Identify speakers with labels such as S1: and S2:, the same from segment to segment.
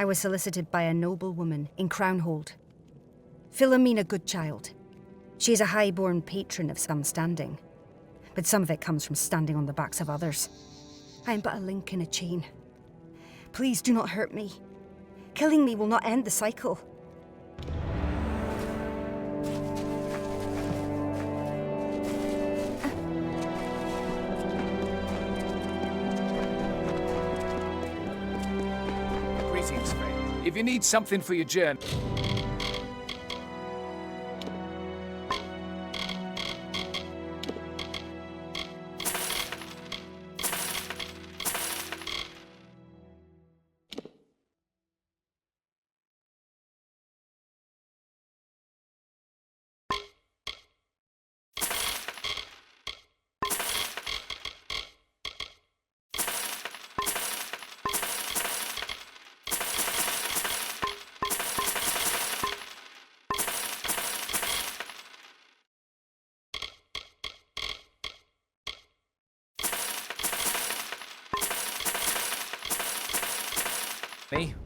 S1: I was solicited by a noble woman in Crownhold. Philomena Goodchild. She is a high-born patron of some standing, but some of it comes from standing on the backs of others. I am but a link in a chain. Please do not hurt me. Killing me will not end the cycle.
S2: Greetings, Faye. If you need something for your journey...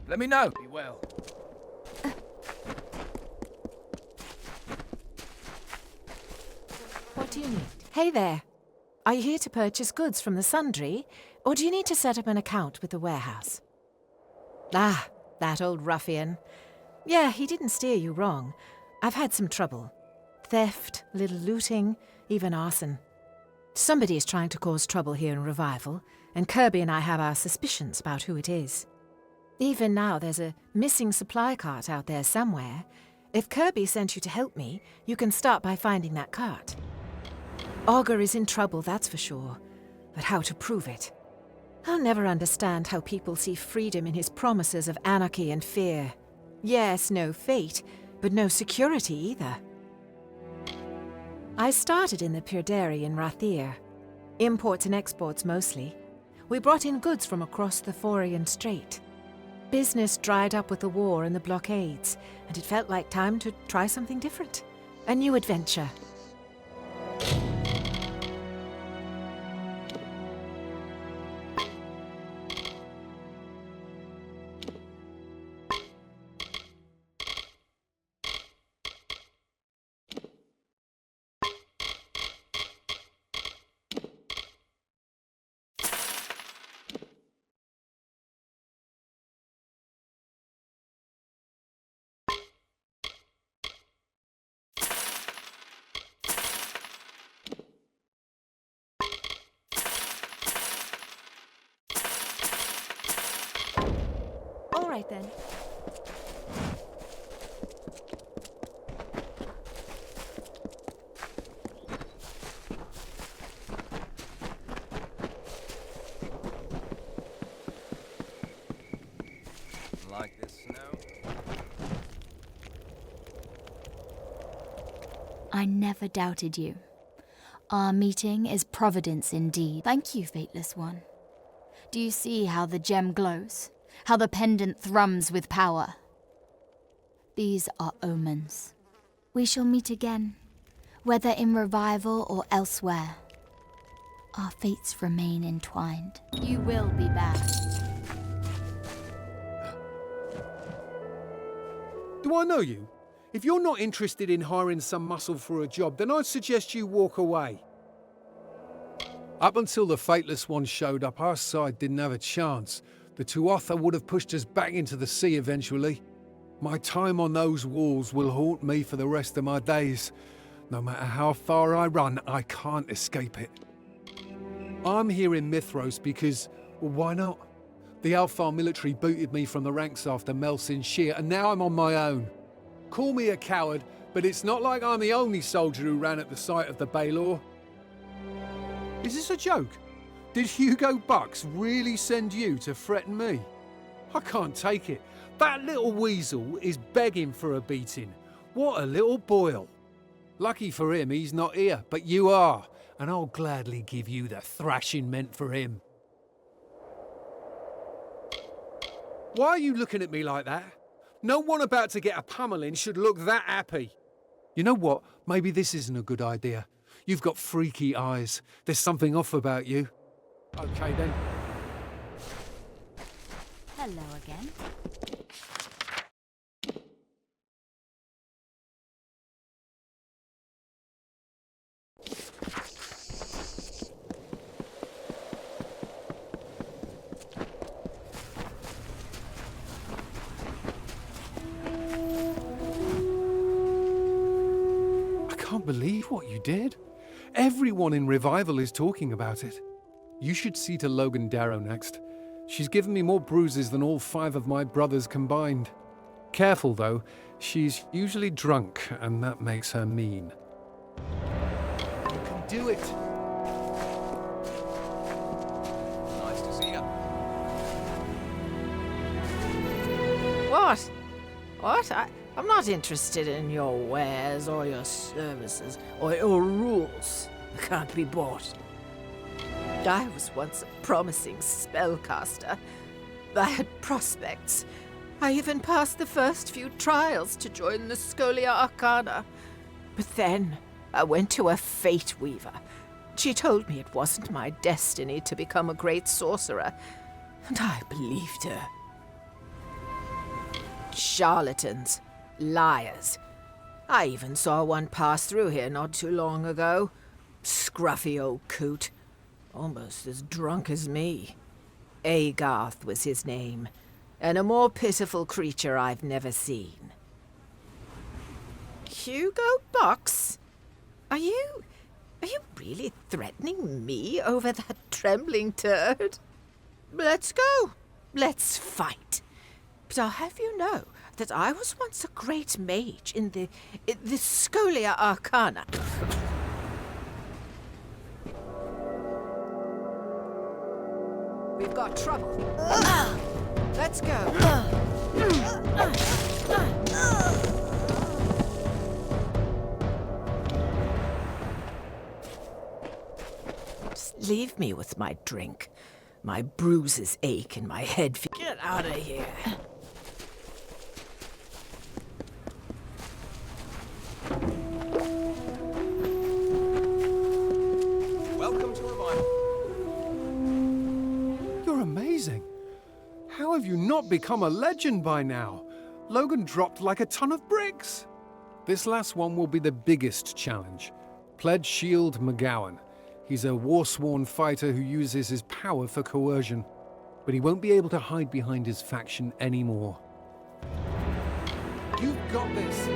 S2: Let me know. Be well.
S3: What do you need? Hey there. Are you here to purchase goods from the Sundry, or do you need to set up an account with the warehouse? Ah, that old ruffian. Yeah, he didn't steer you wrong. I've had some trouble. Theft, little looting, even arson. Somebody is trying to cause trouble here in Revival, and Kirby and I have our suspicions about who it is. Even now, there's a missing supply cart out there somewhere. If Kirby sent you to help me, you can start by finding that cart. Augur is in trouble, that's for sure. But how to prove it? I'll never understand how people see freedom in his promises of anarchy and fear. Yes, no fate, but no security either. I started in the Pyrderi in Rathir. Imports and exports mostly. We brought in goods from across the Forian Strait. Business dried up with the war and the blockades, and it felt like time to try something different. A new adventure. All right then.
S2: Like this snow?
S4: I never doubted you. Our meeting is providence indeed. Thank you, Fateless One. Do you see how the gem glows? How the pendant thrums with power? These are omens. We shall meet again, whether in Revival or elsewhere. Our fates remain entwined. You will be back.
S5: Do I know you? If you're not interested in hiring some muscle for a job, then I'd suggest you walk away. Up until the Fateless One showed up, our side didn't have a chance. The Tuatha would have pushed us back into the sea eventually. My time on those walls will haunt me for the rest of my days. No matter how far I run, I can't escape it. I'm here in Mithros because, well, why not? The Alfar military booted me from the ranks after Melsin Shear, and now I'm on my own. Call me a coward, but it's not like I'm the only soldier who ran at the sight of the Baelor. Is this a joke? Did Hugo Bucks really send you to threaten me? I can't take it. That little weasel is begging for a beating. What a little boil. Lucky for him, he's not here, but you are, and I'll gladly give you the thrashing meant for him. Why are you looking at me like that? No one about to get a pummeling should look that happy. You know what? Maybe this isn't a good idea. You've got freaky eyes. There's something off about you. Okay then.
S4: Hello again.
S5: I can't believe what you did. Everyone in Revival is talking about it. You should see to Logan Darrow next. She's given me more bruises than all 5 of my brothers combined. Careful, though. She's usually drunk, and that makes her mean. You can do it.
S2: Nice to see you.
S3: What? What? I'm not interested in your wares or your services or your rules. They can't be bought. I was once a promising spellcaster. I had prospects. I even passed the first few trials to join the Scholia Arcana. But then I went to a Fate Weaver. She told me it wasn't my destiny to become a great sorcerer, and I believed her. Charlatans. Liars. I even saw one pass through here not too long ago. Scruffy old coot. Almost as drunk as me. Agarth was his name, and a more pitiful creature I've never seen. Hugo Box? Are you really threatening me over that trembling turd? Let's go. Let's fight. But I'll have you know that I was once a great mage in the Scholia Arcana. We've got trouble. Let's go. Just leave me with my drink. My bruises ache and my head feels... Get out of here.
S2: Welcome to Revival.
S5: You're amazing. How have you not become a legend by now? Logan dropped like a ton of bricks. This last one will be the biggest challenge. Pledge Shield McGowan. He's a war-sworn fighter who uses his power for coercion, but he won't be able to hide behind his faction anymore. You've got this.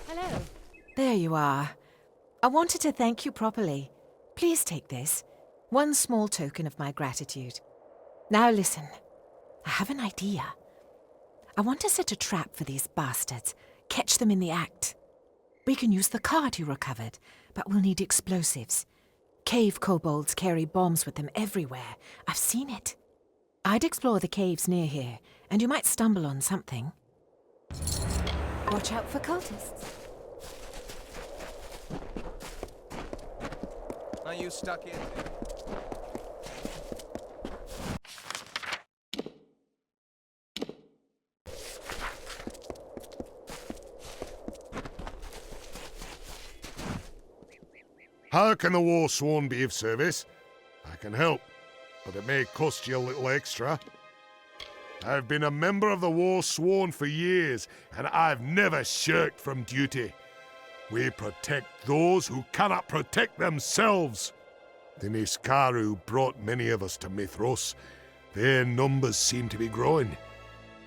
S3: Hello. There you are. I wanted to thank you properly. Please take this. One small token of my gratitude. Now listen. I have an idea. I want to set a trap for these bastards. Catch them in the act. We can use the card you recovered, but we'll need explosives. Cave kobolds carry bombs with them everywhere. I've seen it. I'd explore the caves near here, and you might stumble on something.
S1: Watch out for cultists.
S2: Are you stuck in?
S6: How can the Warsworn be of service? I can help, but it may cost you a little extra. I've been a member of the Warsworn for years, and I've never shirked from duty. We protect those who cannot protect themselves. The Niskaru brought many of us to Mithros. Their numbers seem to be growing,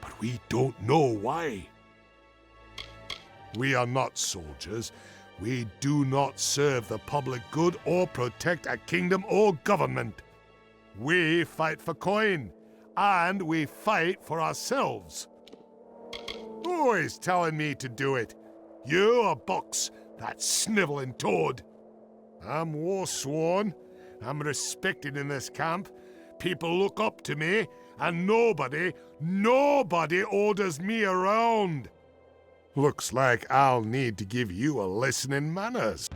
S6: but we don't know why. We are not soldiers. We do not serve the public good or protect a kingdom or government. We fight for coin, and we fight for ourselves. Who is telling me to do it? You or Box, that sniveling toad? I'm Warsworn. I'm respected in this camp. People look up to me, and nobody orders me around. Looks like I'll need to give you a lesson in manners.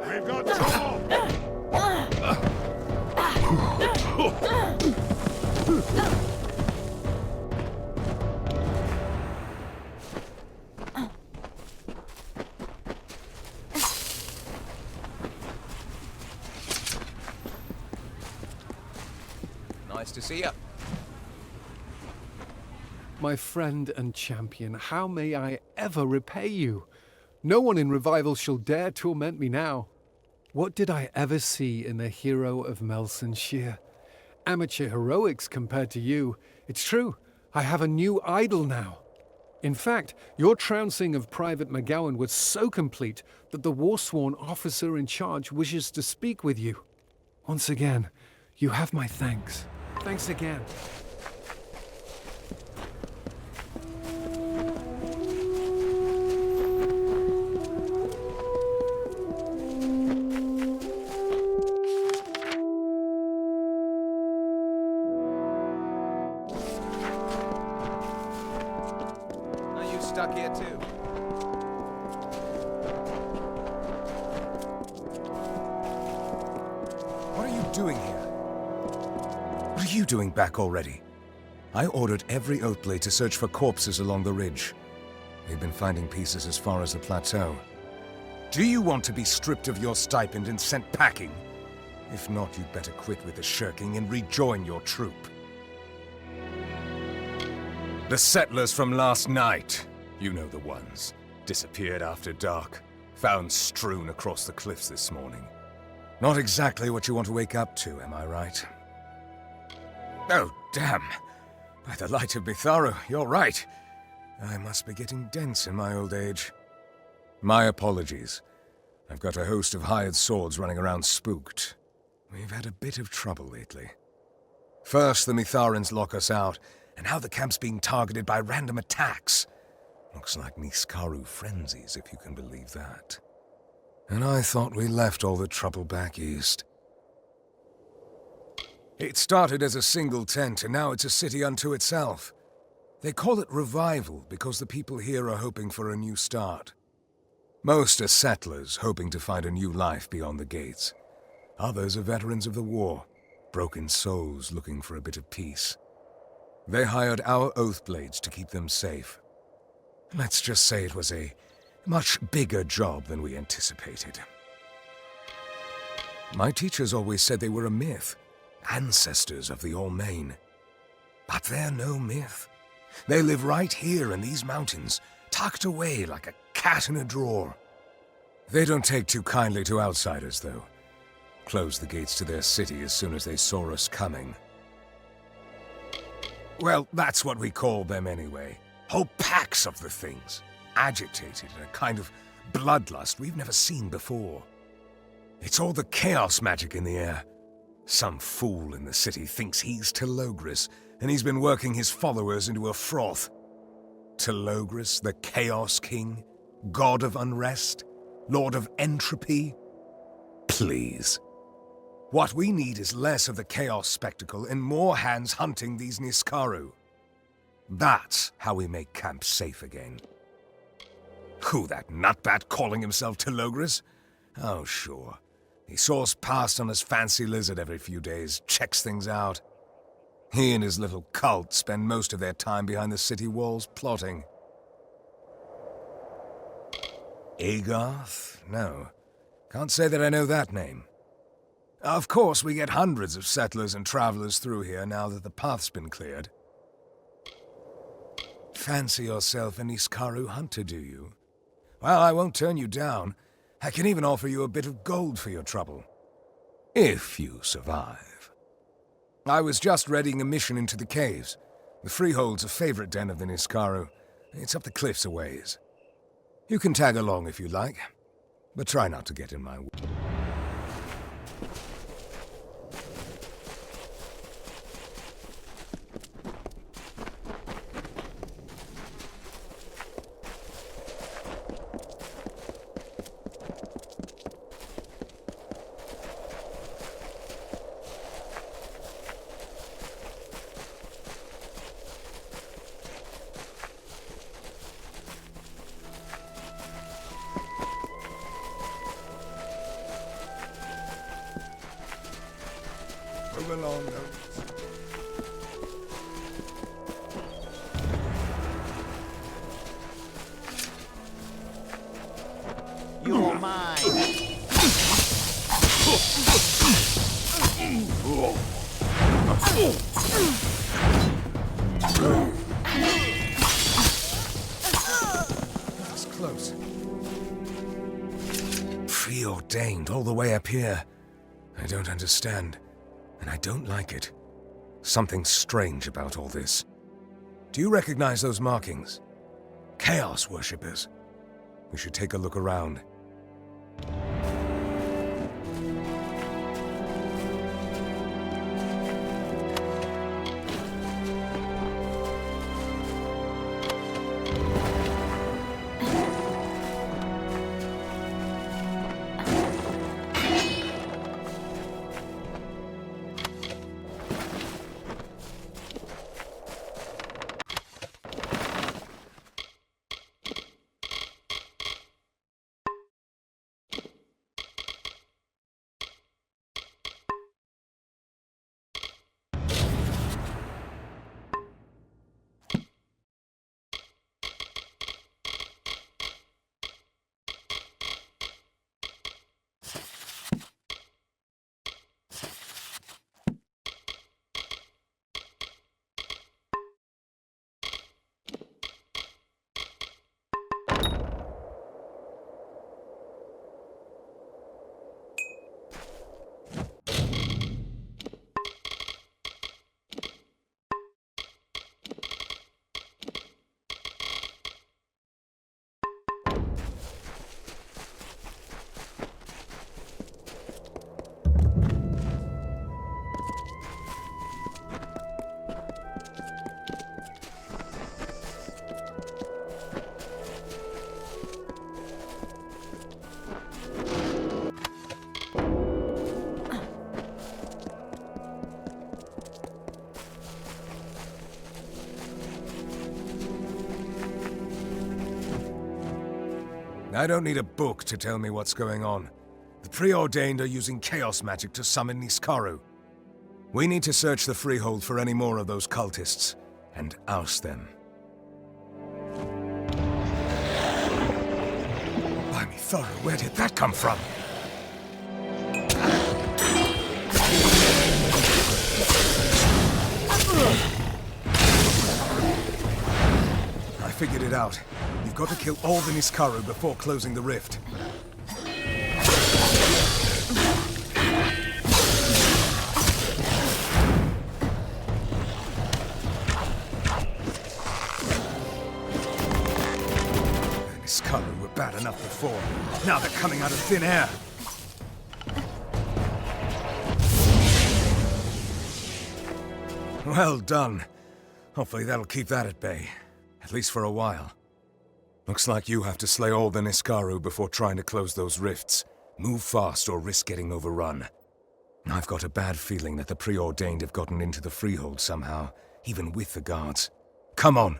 S6: We've got trouble!
S2: Nice to see you.
S5: My friend and champion, how may I ever repay you? No one in Revival shall dare torment me now. What did I ever see in the hero of Melsonshire? Amateur heroics compared to you. It's true, I have a new idol now. In fact, your trouncing of Private McGowan was so complete that the Warsworn officer in charge wishes to speak with you. Once again, you have my thanks. Thanks again.
S2: Are you stuck here too?
S7: What are you doing here? What are you doing back already? I ordered every Oathblade to search for corpses along the ridge. They've been finding pieces as far as the plateau. Do you want to be stripped of your stipend and sent packing? If not, you'd better quit with the shirking and rejoin your troop. The settlers from last night, you know the ones, disappeared after dark, found strewn across the cliffs this morning. Not exactly what you want to wake up to, am I right? Oh, damn. By the light of Mitharu, you're right. I must be getting dense in my old age. My apologies. I've got a host of hired swords running around spooked. We've had a bit of trouble lately. First, the Mitharans lock us out, and now the camp's being targeted by random attacks. Looks like Niskaru frenzies, if you can believe that. And I thought we left all the trouble back east. It started as a single tent, and now it's a city unto itself. They call it Revival because the people here are hoping for a new start. Most are settlers hoping to find a new life beyond the gates. Others are veterans of the war, broken souls looking for a bit of peace. They hired our Oathblades to keep them safe. Let's just say it was a much bigger job than we anticipated. My teachers always said they were a myth. Ancestors of the All-Main. But they're no myth. They live right here in these mountains, tucked away like a cat in a drawer. They don't take too kindly to outsiders, though. Closed the gates to their city as soon as they saw us coming. Well, that's what we call them anyway. Whole packs of the things. Agitated in a kind of bloodlust we've never seen before. It's all the chaos magic in the air. Some fool in the city thinks he's Telogris, and he's been working his followers into a froth. Telogris, the Chaos King? God of Unrest? Lord of Entropy? Please. What we need is less of the chaos spectacle and more hands hunting these Niskaru. That's how we make camp safe again. Who, that nutbat calling himself Telogris? Oh, sure. He soars past on his fancy lizard every few days, checks things out. He and his little cult spend most of their time behind the city walls plotting. Agarth? No. Can't say that I know that name. Of course, we get hundreds of settlers and travelers through here now that the path's been cleared. Fancy yourself an Niskaru hunter, do you? Well, I won't turn you down. I can even offer you a bit of gold for your trouble. If you survive. I was just readying a mission into the caves. The Freehold's a favorite den of the Niskaru. It's up the cliffs a ways. You can tag along if you like, but try not to get in my way. Move along, though.
S8: You're mine.
S7: That's close. Preordained all the way up here. I don't understand. And I don't like it. Something strange about all this. Do you recognize those markings? Chaos worshippers. We should take a look around. I don't need a book to tell me what's going on. The Preordained are using chaos magic to summon Niskaru. We need to search the Freehold for any more of those cultists, and oust them. Blimey, Thorough, where did that come from? I figured it out. You've got to kill all the Niskaru before closing the rift. The Niskaru were bad enough before. Now they're coming out of thin air. Well done. Hopefully that'll keep that at bay. At least for a while. Looks like you have to slay all the Niskaru before trying to close those rifts. Move fast or risk getting overrun. I've got a bad feeling that the Preordained have gotten into the Freehold somehow, even with the guards. Come on!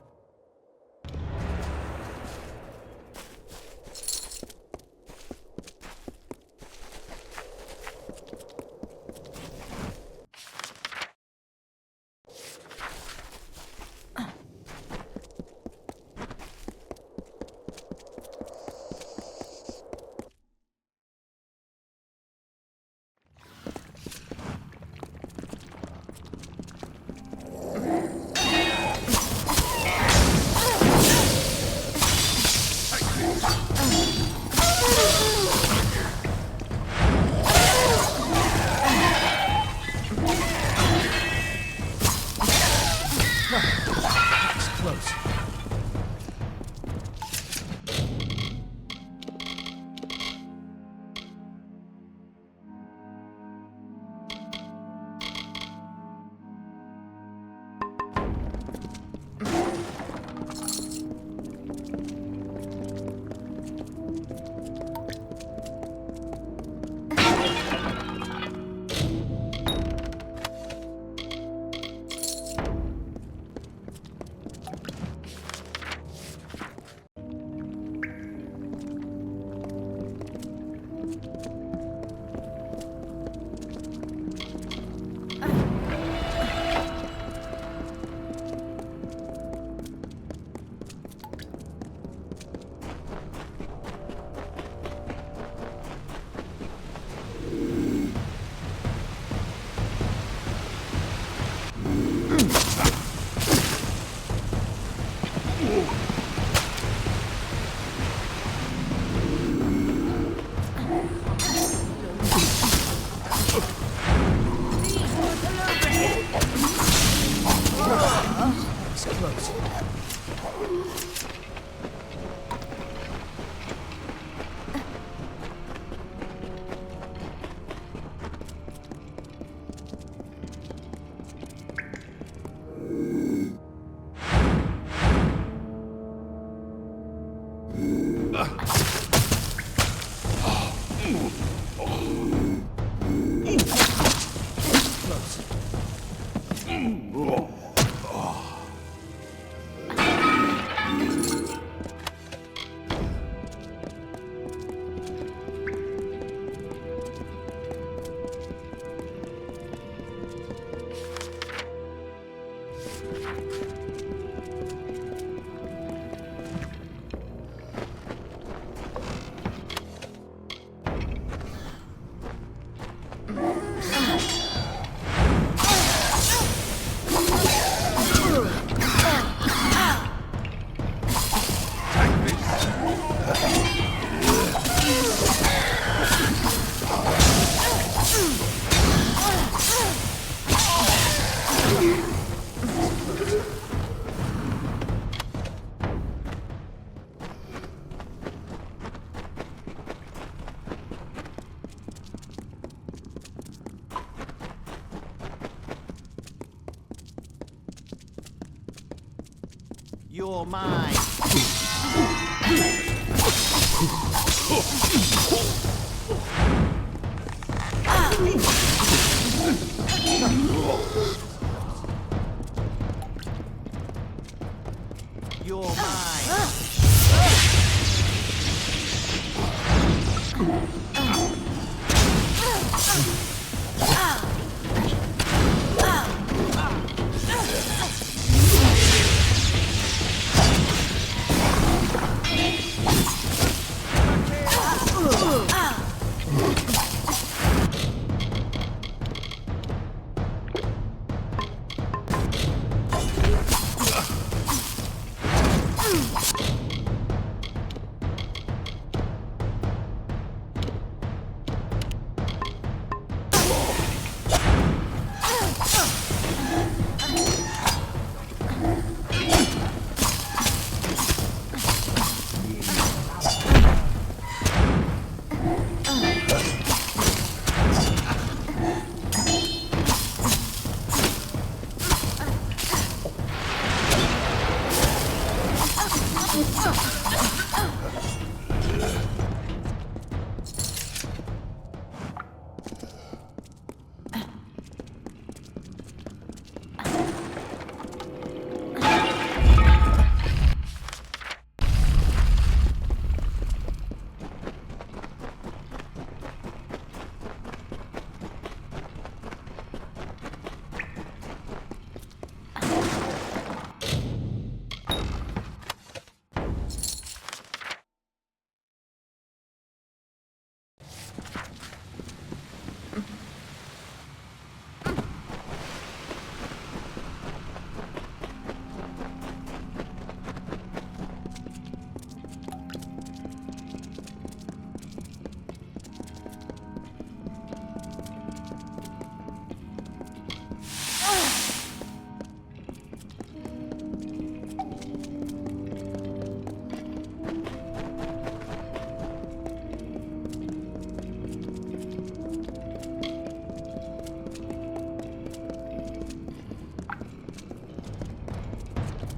S8: You're mine. You're mine.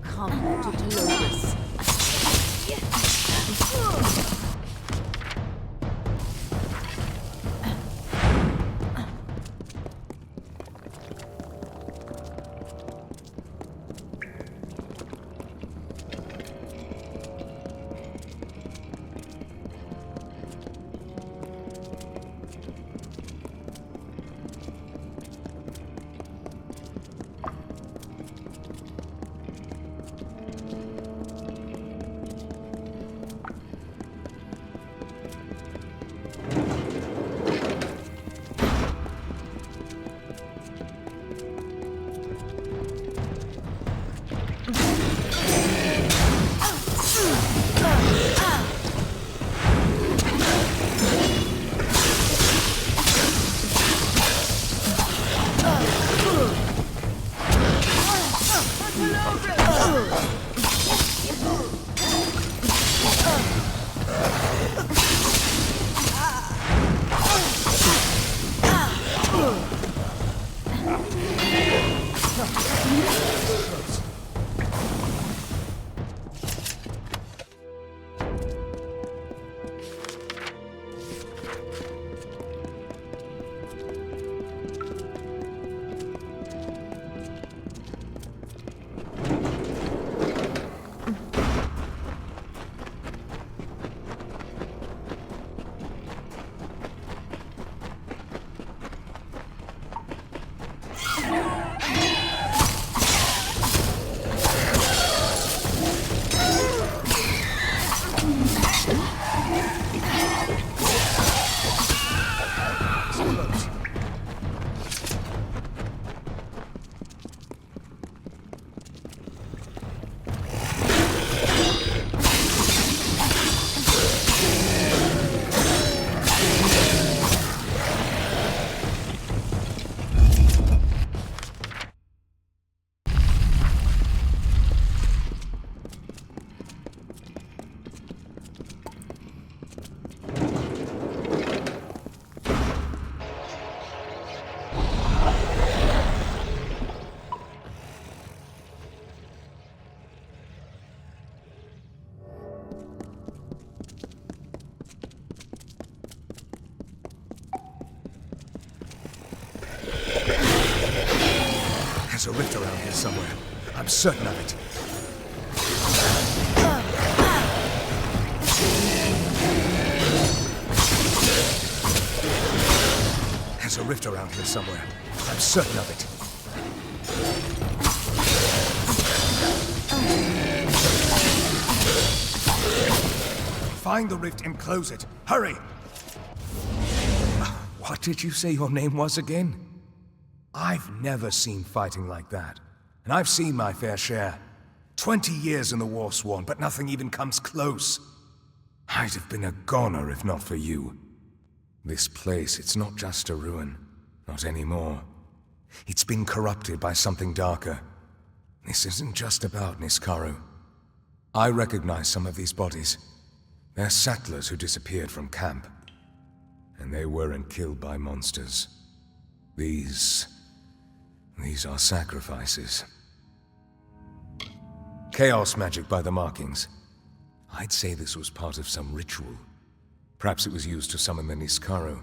S3: Come to Dolores.
S7: There's a rift around here somewhere. I'm certain of it. There's a rift around here somewhere. I'm certain of it. Find the rift and close it. Hurry! What did you say your name was again? I've never seen fighting like that. And I've seen my fair share. 20 years in the Warsworn, but nothing even comes close. I'd have been a goner if not for you. This place, it's not just a ruin. Not anymore. It's been corrupted by something darker. This isn't just about Niskaru. I recognize some of these bodies. They're settlers who disappeared from camp. And they weren't killed by monsters. These are sacrifices. Chaos magic by the markings. I'd say this was part of some ritual. Perhaps it was used to summon the Niskaru.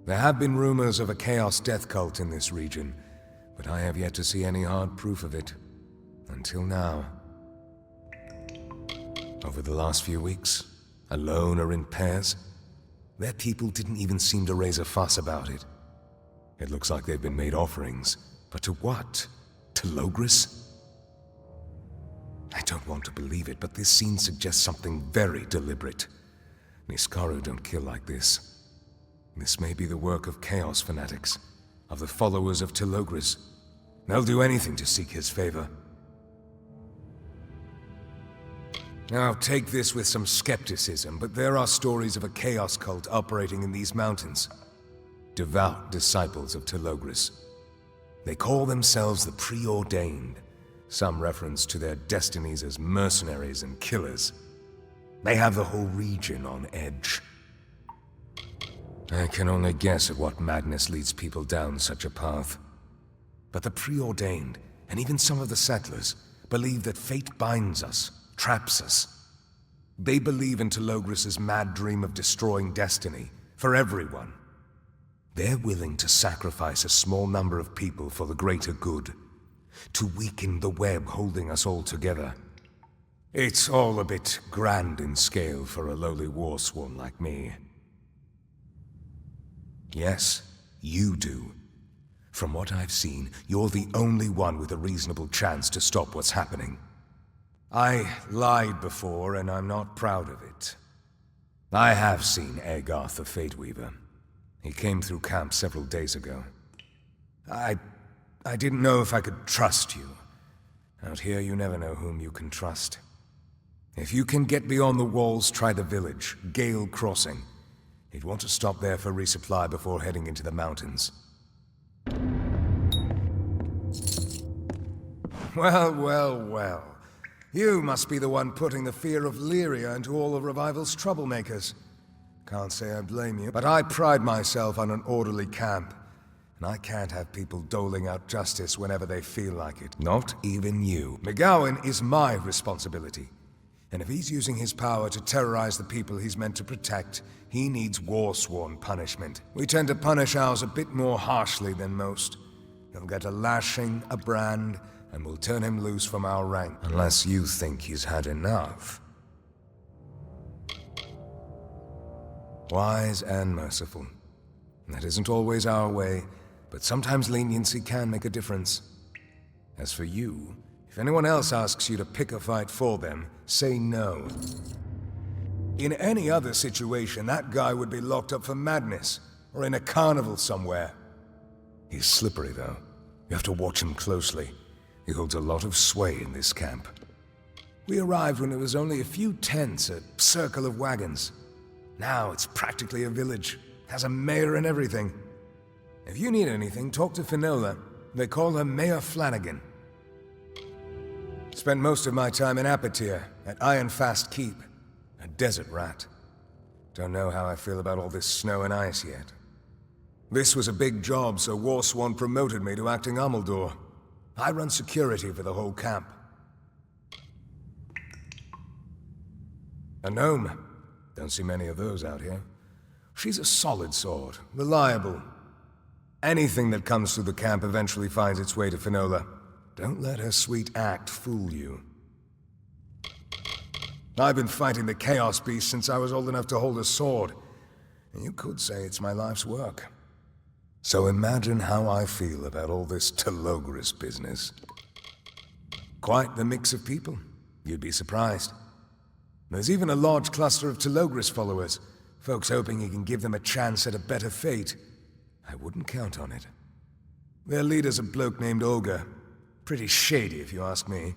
S7: There have been rumors of a chaos death cult in this region, but I have yet to see any hard proof of it. Until now. Over the last few weeks, alone or in pairs, their people didn't even seem to raise a fuss about it. It looks like they've been made offerings, but to what? To Logris? I don't want to believe it, but this scene suggests something very deliberate. Niskaru don't kill like this. This may be the work of Chaos fanatics, of the followers of Telogris. They'll do anything to seek his favor. Now, take this with some skepticism, but there are stories of a Chaos cult operating in these mountains. Devout disciples of Telogris. They call themselves the Preordained, some reference to their destinies as mercenaries and killers. They have the whole region on edge. I can only guess at what madness leads people down such a path. But the Preordained, and even some of the settlers, believe that fate binds us, traps us. They believe in Telogris' mad dream of destroying destiny, for everyone. They're willing to sacrifice a small number of people for the greater good, to weaken the web holding us all together. It's all a bit grand in scale for a lowly warsworn like me. Yes, you do. From what I've seen, you're the only one with a reasonable chance to stop what's happening. I lied before, and I'm not proud of it. I have seen Agarth the Fateweaver. He came through camp several days ago. I didn't know if I could trust you. Out here, you never know whom you can trust. If you can get beyond the walls, try the village, Gale Crossing. You'd want to stop there for resupply before heading into the mountains. Well, well, well. You must be the one putting the fear of Lyria into all of Revival's troublemakers. Can't say I blame you, but I pride myself on an orderly camp. And I can't have people doling out justice whenever they feel like it. Not even you. McGowan is my responsibility. And if he's using his power to terrorize the people he's meant to protect, he needs Warsworn punishment. We tend to punish ours a bit more harshly than most. He'll get a lashing, a brand, and we'll turn him loose from our rank. Unless you think he's had enough. Wise and merciful. That isn't always our way, but sometimes leniency can make a difference. As for you, if anyone else asks you to pick a fight for them, say no. In any other situation, that guy would be locked up for madness, or in a carnival somewhere. He's slippery, though. You have to watch him closely. He holds a lot of sway in this camp. We arrived when it was only a few tents, a circle of wagons. Now it's practically a village. Has a mayor and everything. If you need anything, talk to Finola. They call her Mayor Flanagan. Spent most of my time in Apatir, at Ironfast Keep. A desert rat. Don't know how I feel about all this snow and ice yet. This was a big job, so Warsworn promoted me to acting Amalur. I run security for the whole camp. A gnome. Don't see many of those out here. She's a solid sort, reliable. Anything that comes through the camp eventually finds its way to Finola. Don't let her sweet act fool you. I've been fighting the Chaos Beast since I was old enough to hold a sword. And you could say it's my life's work. So imagine how I feel about all this Telogris business. Quite the mix of people. You'd be surprised. There's even a large cluster of Telogris followers. Folks hoping he can give them a chance at a better fate. I wouldn't count on it. Their leader's a bloke named Olga. Pretty shady, if you ask me.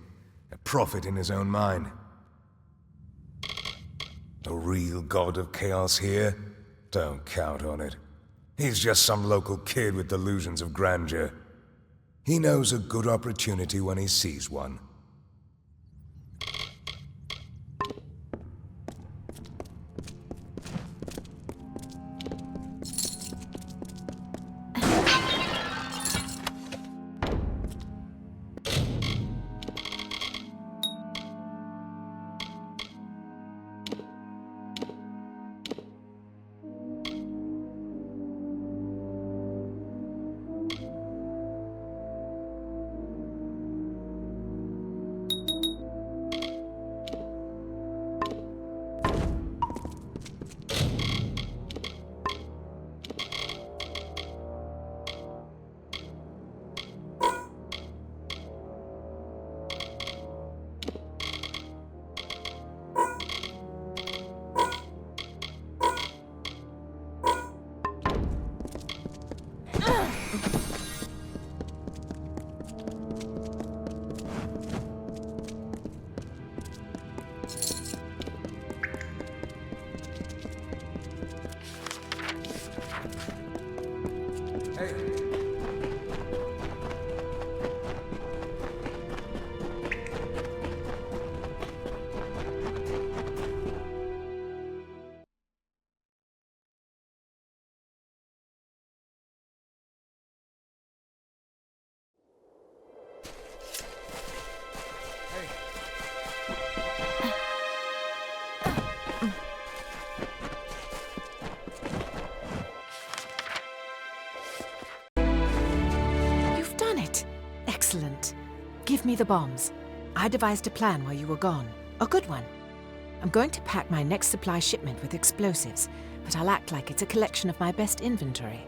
S7: A prophet in his own mind. A real god of chaos here? Don't count on it. He's just some local kid with delusions of grandeur. He knows a good opportunity when he sees one.
S3: Excellent. Give me the bombs. I devised a plan while you were gone. A good one. I'm going to pack my next supply shipment with explosives, but I'll act like it's a collection of my best inventory.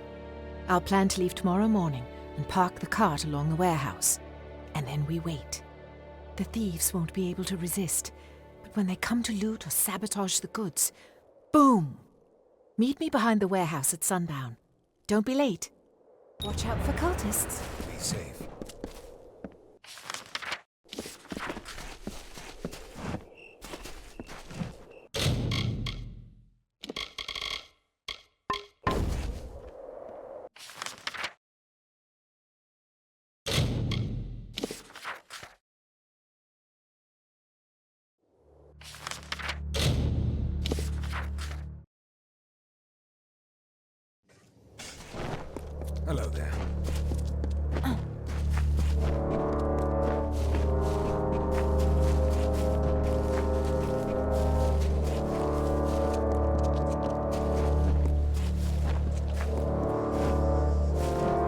S3: I'll plan to leave tomorrow morning and park the cart along the warehouse. And then we wait. The thieves won't be able to resist, but when they come to loot or sabotage the goods, boom! Meet me behind the warehouse at sundown. Don't be late. Watch out for cultists.
S7: Be safe. Hello there.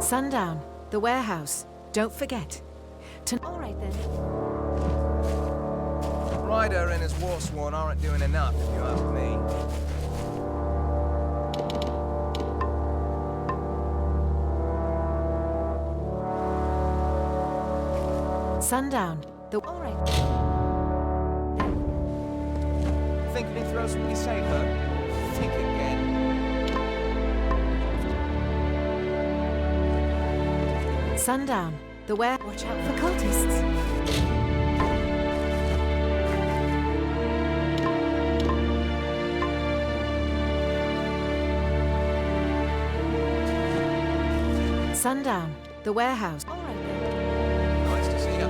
S3: Sundown, the warehouse. Don't forget. All right then.
S9: Ryder and his Fatesworn aren't doing enough, if you ask me.
S3: Sundown, the... All right.
S9: Think we throw something safer? Think again.
S3: Sundown, the where... Watch out for cultists. Sundown, the warehouse. All right then.
S9: Nice to see you.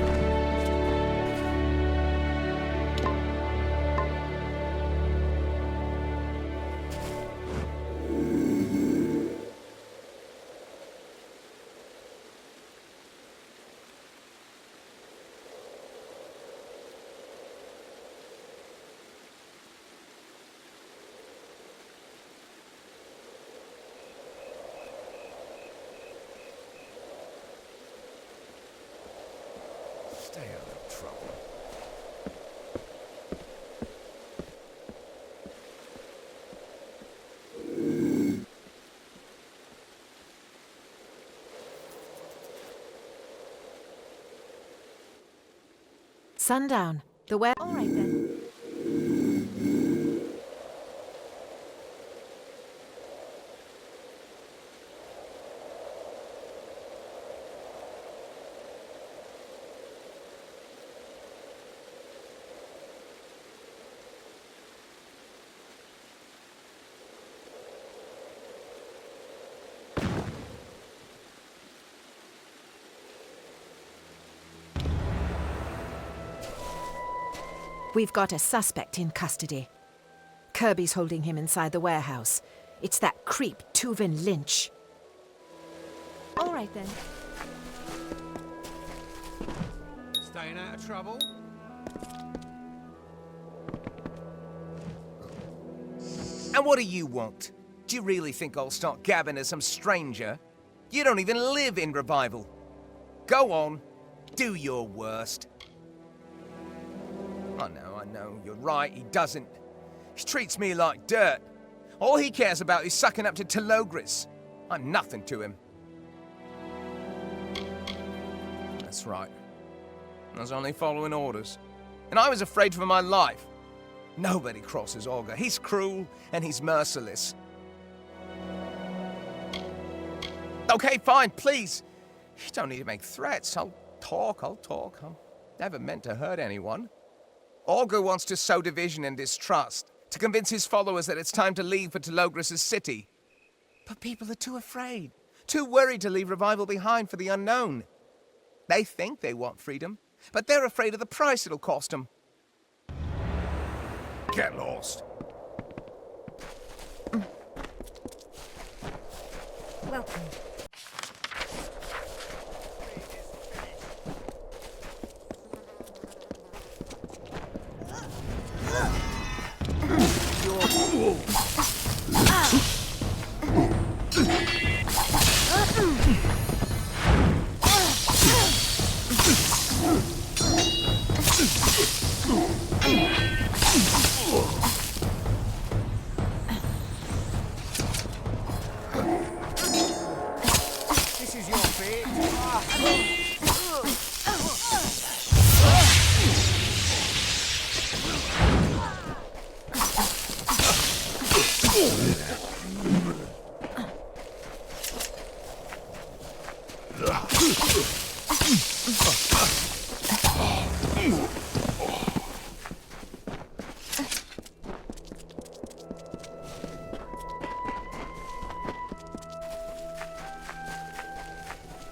S3: sundown. The where? All right then. We've got a suspect in custody. Kirby's holding him inside the warehouse. It's that creep, Tuvin Lynch. All right, then.
S5: Staying out of trouble?
S9: And what do you want? Do you really think I'll start gabbing to some stranger? You don't even live in Revival. Go on, do your worst. I know, you're right, he doesn't. He treats me like dirt. All he cares about is sucking up to Telogris. I'm nothing to him. That's right. I was only following orders. And I was afraid for my life. Nobody crosses Olga. He's cruel and he's merciless. Okay, fine, please. You don't need to make threats. I'll talk. I'm never meant to hurt anyone. Olga wants to sow division and distrust, to convince his followers that it's time to leave for Telogris' city. But people are too afraid, too worried to leave Revival behind for the unknown. They think they want freedom, but they're afraid of the price it'll cost them.
S7: Get lost.
S1: Welcome.
S9: This is your fate.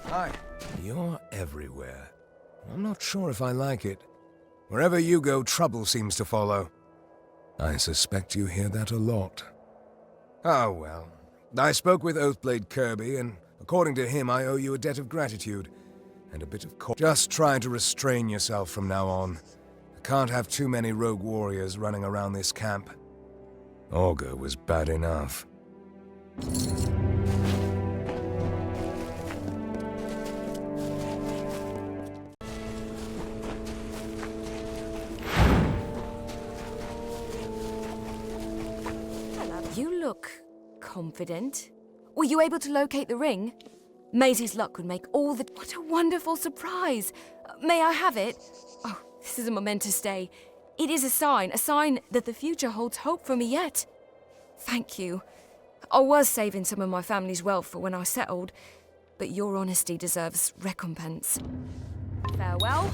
S7: Hi. You're everywhere. I'm not sure if I like it. Wherever you go, trouble seems to follow. I suspect you hear that a lot. Oh, well. I spoke with Oathblade Kirby, and according to him, I owe you a debt of gratitude. And a bit of Just try to restrain yourself from now on. I can't have too many rogue warriors running around this camp. Olga was bad enough.
S10: You look confident. Were you able to locate the ring? Maisie's luck would make all the... What a wonderful surprise! May I have it? Oh, this is a momentous day. It is a sign that the future holds hope for me yet. Thank you. I was saving some of my family's wealth for when I settled, but your honesty deserves recompense. Farewell.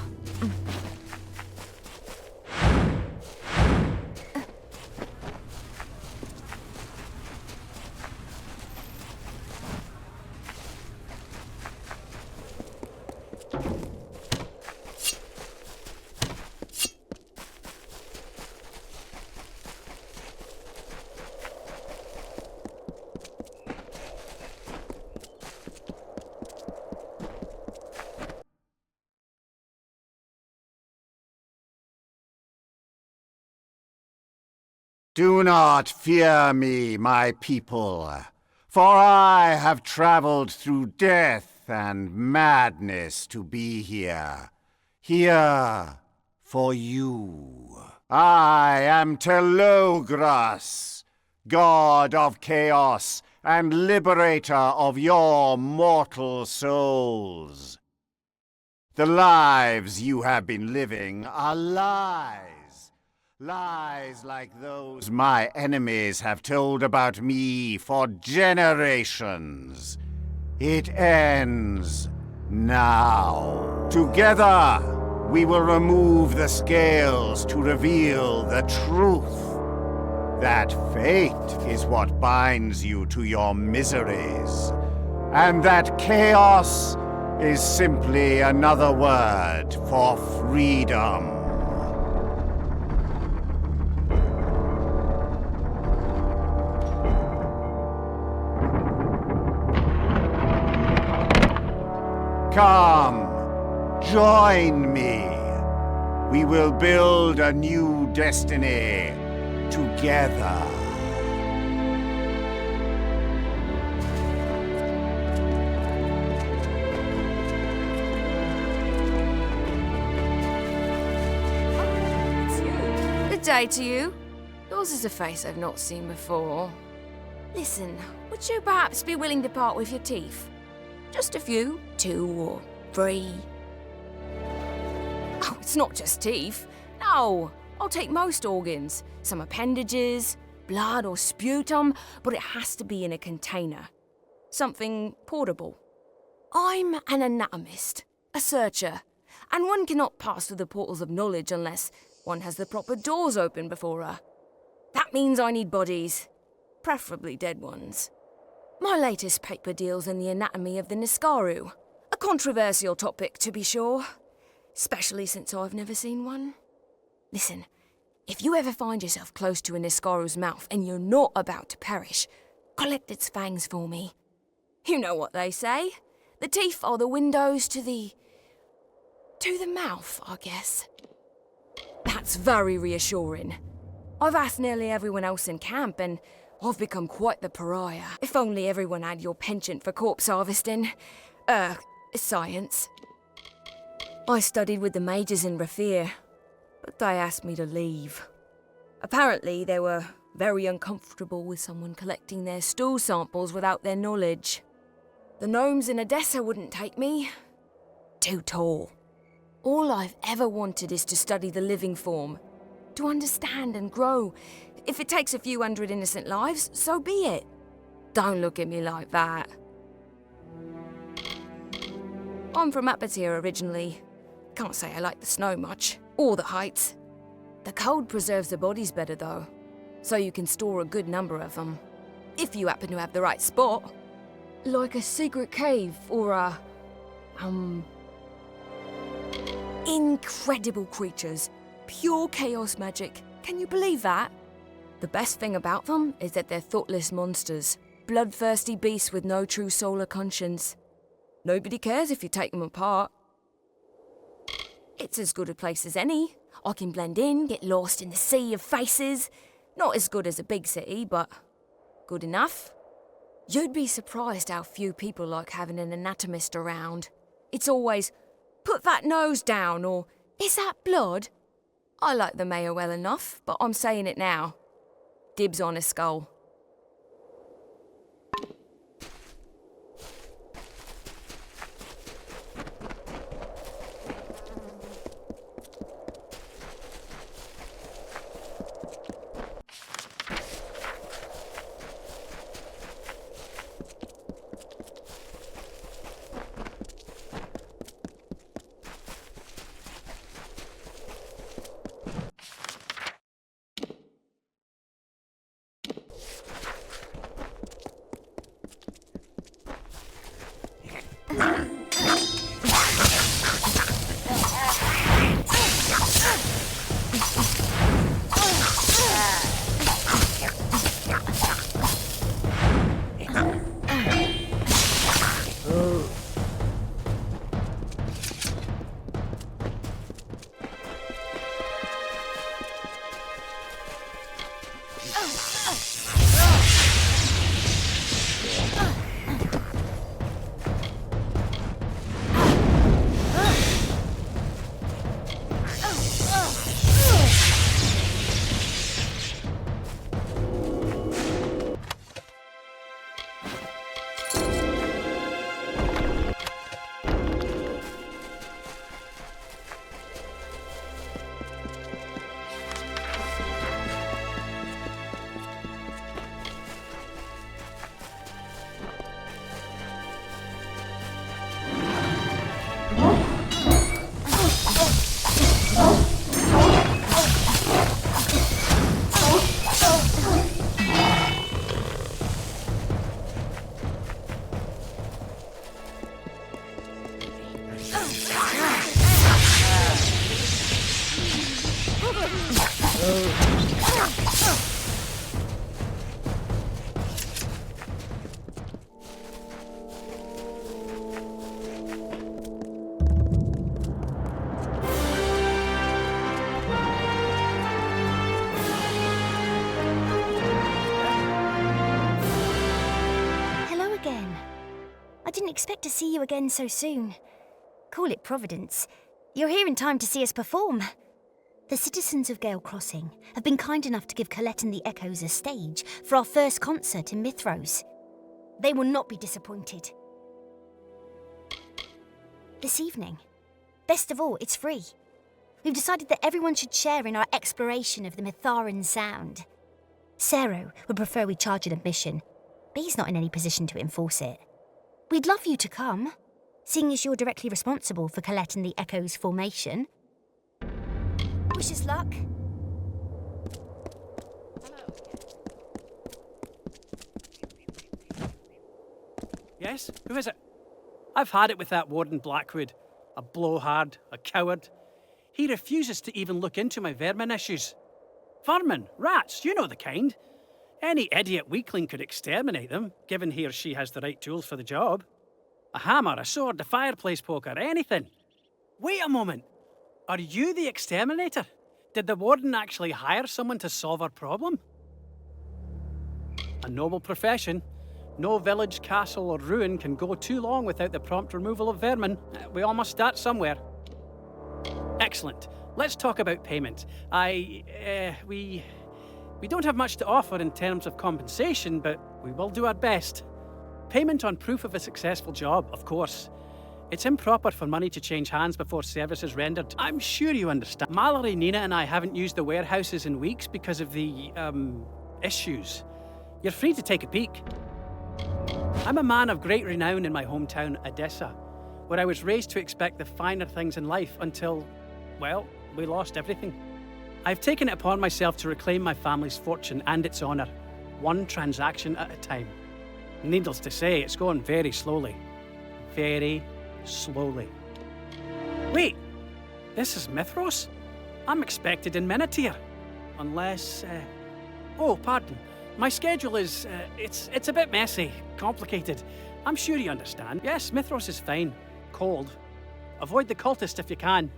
S11: Do not fear me, my people, for I have traveled through death and madness to be here. Here for you. I am Telogras, god of chaos and liberator of your mortal souls. The lives you have been living are lies. Lies like those my enemies have told about me for generations. It ends now. Together, we will remove the scales to reveal the truth. That fate is what binds you to your miseries. And that chaos is simply another word for freedom. Come, join me. We will build a new destiny together.
S10: It's you. Good day to you. Yours is a face I've not seen before. Listen, would you perhaps be willing to part with your teeth? Just a few, 2 or 3. Oh, it's not just teeth. No, I'll take most organs. Some appendages, blood or sputum, but it has to be in a container. Something portable. I'm an anatomist, a searcher, and one cannot pass through the portals of knowledge unless one has the proper doors open before her. That means I need bodies, preferably dead ones. My latest paper deals in the anatomy of the Niskaru. A controversial topic, to be sure. Especially since I've never seen one. Listen, if you ever find yourself close to a Niskaru's mouth and you're not about to perish, collect its fangs for me. You know what they say. The teeth are the windows to the mouth, I guess. That's very reassuring. I've asked nearly everyone else in camp and I've become quite the pariah. If only everyone had your penchant for corpse harvesting. Science. I studied with the mages in Rafir, but they asked me to leave. Apparently, they were very uncomfortable with someone collecting their stool samples without their knowledge. The gnomes in Odessa wouldn't take me. Too tall. All I've ever wanted is to study the living form, to understand and grow. If it takes a few hundred innocent lives, so be it. Don't look at me like that. I'm from Apatir originally. Can't say I like the snow much, or the heights. The cold preserves the bodies better though, so you can store a good number of them. If you happen to have the right spot. Like a secret cave, or a... Incredible creatures. Pure chaos magic. Can you believe that? The best thing about them is that they're thoughtless monsters. Bloodthirsty beasts with no true soul or conscience. Nobody cares if you take them apart. It's as good a place as any. I can blend in, get lost in the sea of faces. Not as good as a big city, but good enough. You'd be surprised how few people like having an anatomist around. It's always, put that nose down, or is that blood? I like the mayor well enough, but I'm saying it now. Dibs on a skull.
S1: didn't expect to see you again so soon. Call it Providence. You're here in time to see us perform. The citizens of Gale Crossing have been kind enough to give Colette and the Echoes a stage for our first concert in Mithros. They will not be disappointed. This evening. Best of all, it's free. We've decided that everyone should share in our exploration of the Mitharan sound. Sero would prefer we charge an admission, but he's not in any position to enforce it. We'd love you to come, seeing as you're directly responsible for Colette and the Echoes' formation. Wish us luck.
S12: Yes? Who is it? I've had it with that Warden Blackwood. A blowhard, a coward. He refuses to even look into my vermin issues. Vermin, rats, you know the kind. Any idiot weakling could exterminate them, given he or she has the right tools for the job. A hammer, a sword, a fireplace poker, anything. Wait a moment. Are you the exterminator? Did the Warden actually hire someone to solve our problem? A noble profession. No village, castle, or ruin can go too long without the prompt removal of vermin. We all must start somewhere. Excellent. Let's talk about payment. We don't have much to offer in terms of compensation, but we will do our best. Payment on proof of a successful job, of course. It's improper for money to change hands before service is rendered. I'm sure you understand. Mallory, Nina, and I haven't used the warehouses in weeks because of the, issues. You're free to take a peek. I'm a man of great renown in my hometown, Edessa, where I was raised to expect the finer things in life until, well, we lost everything. I've taken it upon myself to reclaim my family's fortune and its honour, one transaction at a time. Needless to say, it's going very slowly. Very slowly. Wait, this is Mithros? I'm expected in Menethir. Unless, oh, pardon. My schedule is, it's a bit messy, complicated. I'm sure you understand. Yes, Mithros is fine. Cold. Avoid the cultist if you can.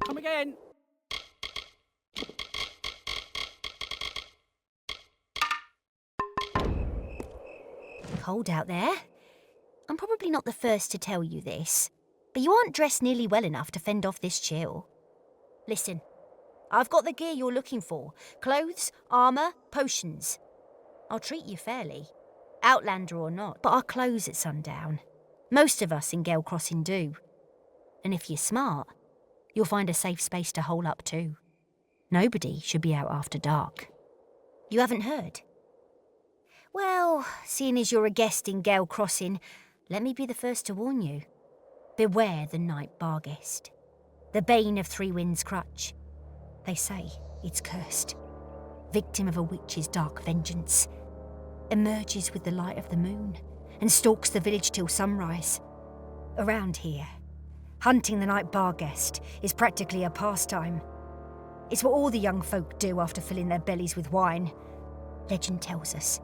S12: Come again.
S1: Cold out there. I'm probably not the first to tell you this, but you aren't dressed nearly well enough to fend off this chill. Listen, I've got the gear you're looking for. Clothes, armour, potions. I'll treat you fairly, Outlander or not, but I'll close at sundown. Most of us in Gale Crossing do. And if you're smart, you'll find a safe space to hole up too. Nobody should be out after dark. You haven't heard? Well, seeing as you're a guest in Gale Crossing, let me be the first to warn you. Beware the night barguest, the bane of Three Winds Crutch. They say it's cursed, victim of a witch's dark vengeance. Emerges with the light of the moon and stalks the village till sunrise. Around here, hunting the night barguest is practically a pastime. It's what all the young folk do after filling their bellies with wine. Legend tells us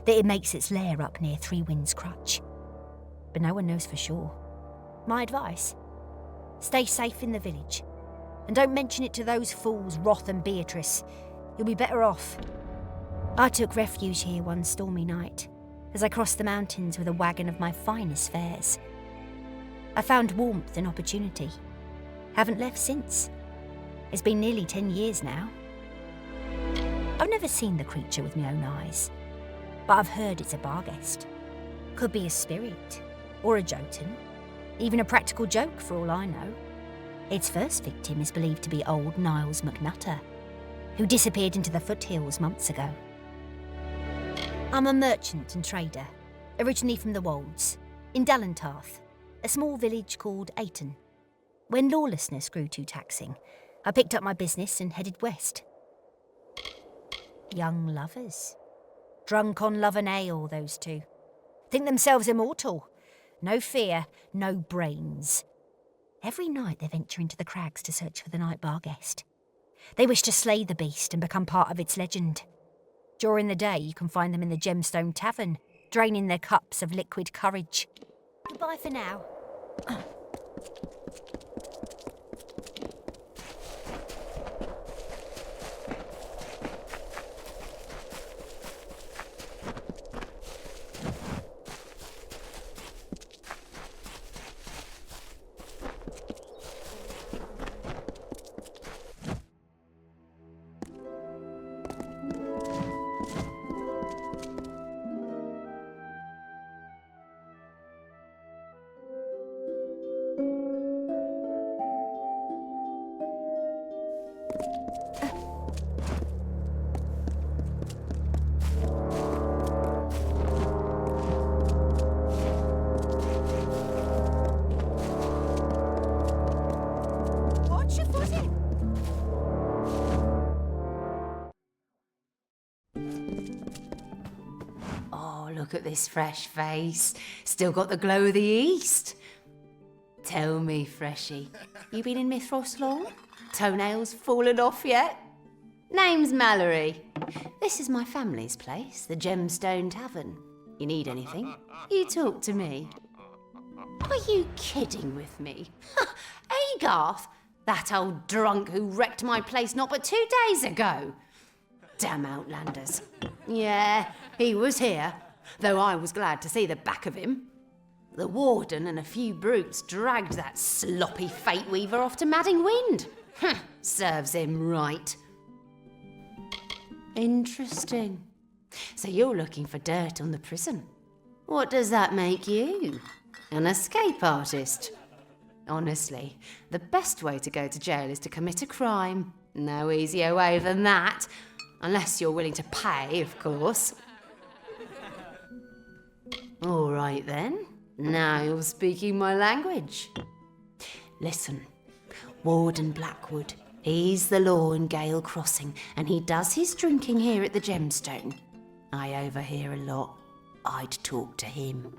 S1: that it makes its lair up near Three Winds Crutch. But no one knows for sure. My advice? Stay safe in the village. And don't mention it to those fools Roth and Beatrice. You'll be better off. I took refuge here one stormy night, as I crossed the mountains with a wagon of my finest fares. I found warmth and opportunity. Haven't left since. It's been nearly 10 years now. I've never seen the creature with my own eyes, but I've heard it's a barguest. Could be a spirit, or a Jotun, even a practical joke for all I know. Its first victim is believed to be old Niles McNutter, who disappeared into the foothills months ago. I'm a merchant and trader, originally from the Wolds, in Dallentarth, a small village called Ayton. When lawlessness grew too taxing, I picked up my business and headed west. Young lovers. Drunk on love and ale, those two. Think themselves immortal. No fear, no brains. Every night they venture into the crags to search for the night barguest. They wish to slay the beast and become part of its legend. During the day, you can find them in the Gemstone Tavern, draining their cups of liquid courage. Goodbye for now.
S3: Watch your footing.
S13: Oh, look at this fresh face. Still got the glow of the East. Tell me, Freshie, you been in Mithros long? Toenails fallen off yet? Name's Mallory. This is my family's place, the Gemstone Tavern. You need anything? You talk to me. Are you kidding with me? Agarth, that old drunk who wrecked my place not but 2 days ago. Damn Outlanders. Yeah, he was here, though I was glad to see the back of him. The warden and a few brutes dragged that sloppy fate weaver off to Madding Wind. Serves him right. Interesting. So you're looking for dirt on the prison. What does that make you? An escape artist? Honestly, the best way to go to jail is to commit a crime. No easier way than that. Unless you're willing to pay, of course. All right then. Now you're speaking my language. Listen, Warden Blackwood, he's the law in Gale Crossing, and he does his drinking here at the Gemstone. I overhear a lot. I'd talk to him.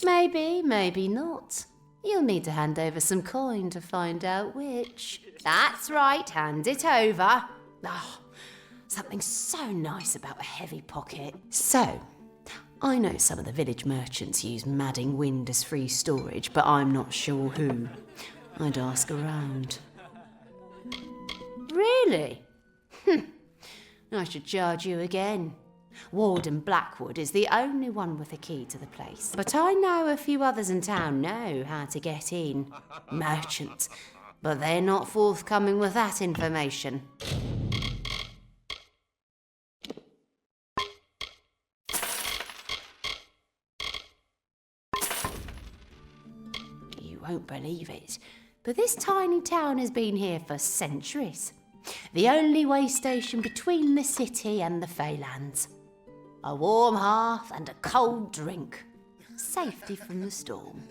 S13: Maybe, maybe not. You'll need to hand over some coin to find out which. That's right, hand it over. Oh, something so nice about a heavy pocket. So, I know some of the village merchants use Madding Wind as free storage, but I'm not sure who. I'd ask around. Really? I should charge you again. Warden Blackwood is the only one with a key to the place, but I know a few others in town know how to get in. Merchants, but they're not forthcoming with that information. You won't believe it, but this tiny town has been here for centuries. The only way station between the city and the Feylands. A warm hearth and a cold drink. Safety from the storm.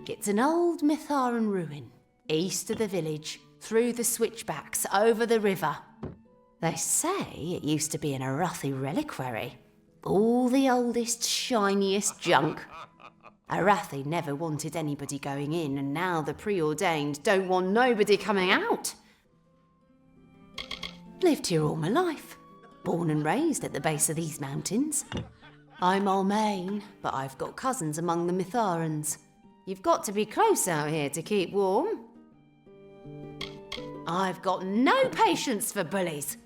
S13: It's an old Mitharan ruin, east of the village, through the switchbacks, over the river. They say it used to be an Arathi reliquary. All the oldest, shiniest junk. Arathi never wanted anybody going in, and now the preordained don't want nobody coming out. Lived here all my life. Born and raised at the base of these mountains. I'm Almain, but I've got cousins among the Mitharans. You've got to be close out here to keep warm. I've got no patience for bullies.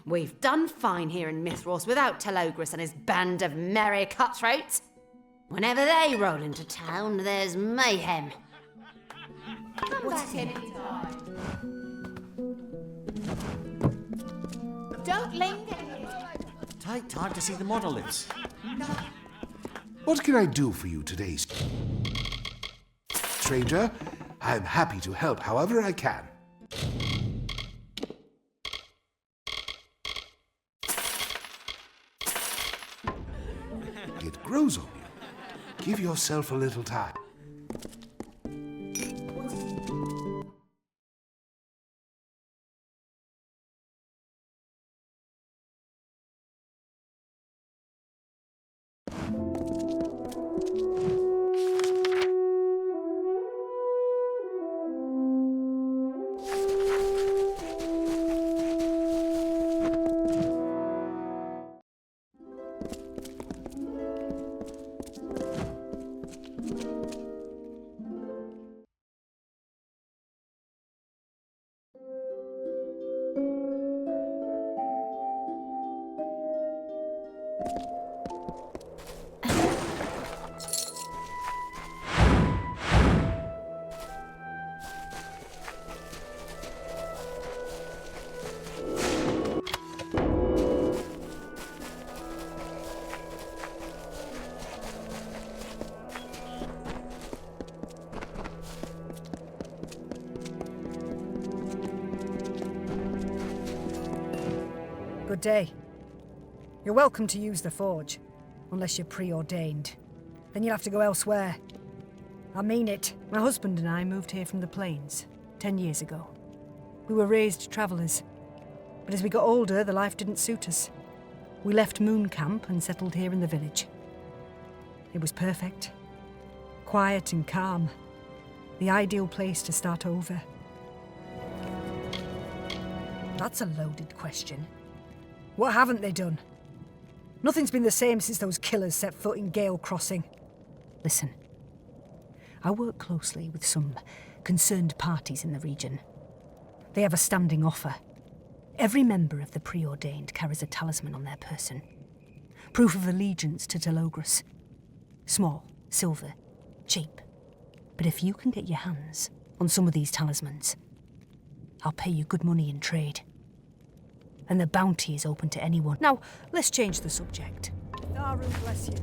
S13: We've done fine here in Mithros without Telogris and his band of merry cutthroats. Whenever they roll into town, there's mayhem. Come back anytime.
S3: Don't linger.
S8: Take time to see the monoliths.
S14: What can I do for you today, stranger? I'm happy to help however I can. It grows on you. Give yourself a little time.
S1: Good day. You're welcome to use the forge, unless you're preordained. Then you'll have to go elsewhere. I mean it. My husband and I moved here from the plains 10 years ago. We were raised travellers, but as we got older, the life didn't suit us. We left Moon Camp and settled here in the village. It was perfect. Quiet and calm. The ideal place to start over. That's a loaded question. What haven't they done? Nothing's been the same since those killers set foot in Gale Crossing. Listen, I work closely with some concerned parties in the region. They have a standing offer. Every member of the preordained carries a talisman on their person. Proof of allegiance to Telogris. Small, silver, cheap. But if you can get your hands on some of these talismans, I'll pay you good money in trade. And the bounty is open to anyone. Now, let's change the subject. Tharu bless you.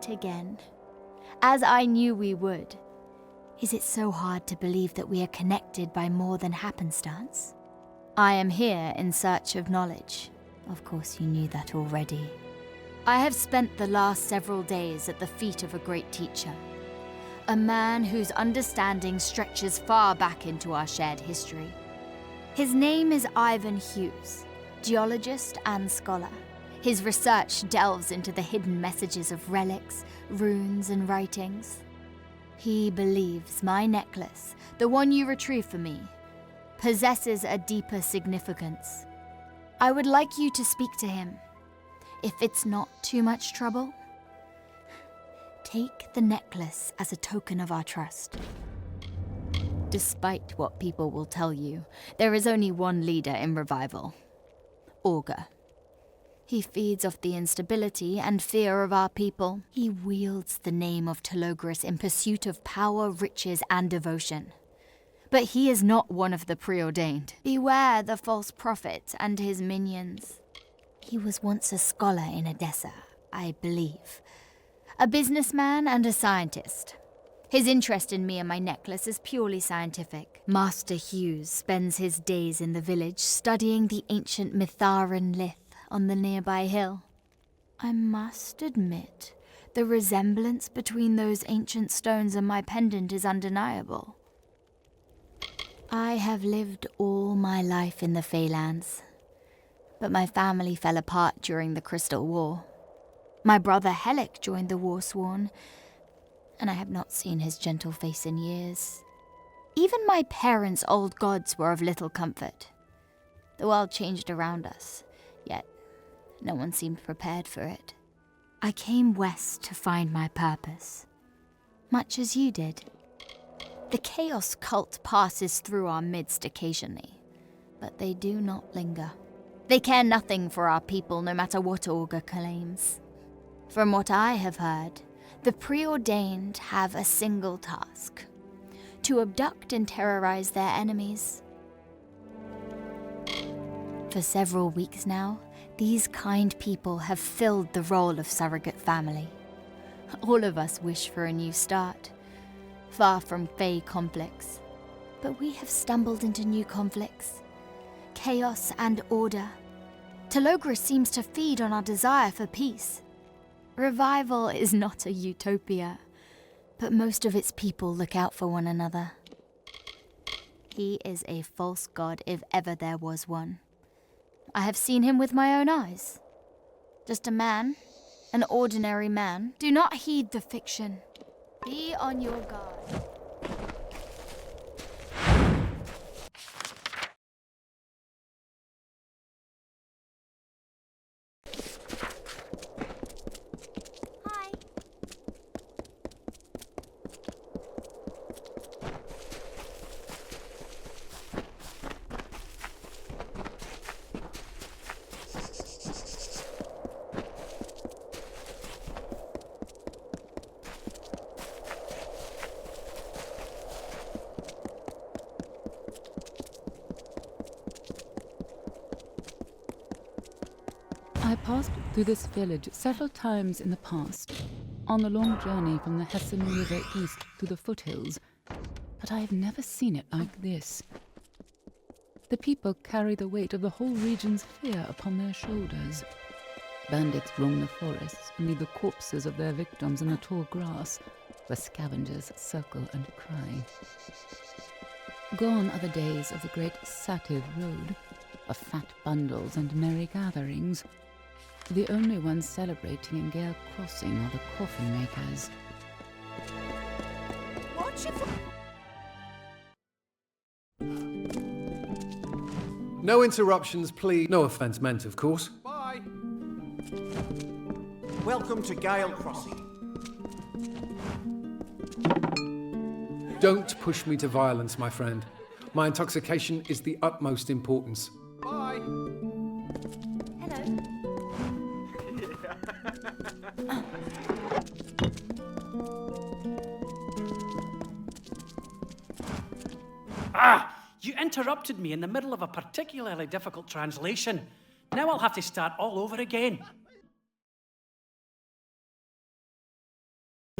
S4: Again, as I knew we would. Is it so hard to believe that we are connected by more than happenstance? I am here in search of knowledge. Of course, you knew that already. I have spent the last several days at the feet of a great teacher, a man whose understanding stretches far back into our shared history. His name is Ivan Hughes, geologist and scholar. His research delves into the hidden messages of relics, runes, and writings. He believes my necklace, the one you retrieved for me, possesses a deeper significance. I would like you to speak to him. If it's not too much trouble, take the necklace as a token of our trust. Despite what people will tell you, there is only one leader in Revival, Augur. He feeds off the instability and fear of our people. He wields the name of Telogris in pursuit of power, riches, and devotion. But he is not one of the preordained. Beware the false prophet and his minions. He was once a scholar in Edessa, I believe. A businessman and a scientist. His interest in me and my necklace is purely scientific. Master Hughes spends his days in the village studying the ancient Mitharan lith on the nearby hill. I must admit, the resemblance between those ancient stones and my pendant is undeniable. I have lived all my life in the Feylands, but my family fell apart during the Crystal War. My brother Helic joined the Warsworn, and I have not seen his gentle face in years. Even my parents' old gods were of little comfort. The world changed around us, yet no one seemed prepared for it. I came west to find my purpose, much as you did. The Chaos cult passes through our midst occasionally, but they do not linger. They care nothing for our people, no matter what Augur claims. From what I have heard, the preordained have a single task: to abduct and terrorize their enemies. For several weeks now, these kind people have filled the role of surrogate family. All of us wish for a new start, far from Fae conflicts. But we have stumbled into new conflicts, chaos and order. Telogris seems to feed on our desire for peace. Revival is not a utopia, but most of its people look out for one another. He is a false god if ever there was one. I have seen him with my own eyes. Just a man, an ordinary man. Do not heed the fiction. Be on your guard.
S15: I passed through this village several times in the past, on the long journey from the Hessen River east to the foothills, but I have never seen it like this. The people carry the weight of the whole region's fear upon their shoulders. Bandits roam the forests and leave the corpses of their victims in the tall grass, where scavengers circle and cry. Gone are the days of the great Sativ road, of fat bundles and merry gatherings. The only ones celebrating in Gale Crossing are the coffin makers.
S10: Watch it for...
S5: No interruptions, please. No offence meant, of course.
S8: Bye. Welcome to Gale Crossing.
S5: Don't push me to violence, my friend. My intoxication is the utmost importance.
S8: Bye.
S4: Hello.
S12: You interrupted me in the middle of a particularly difficult translation. Now I'll have to start all over again.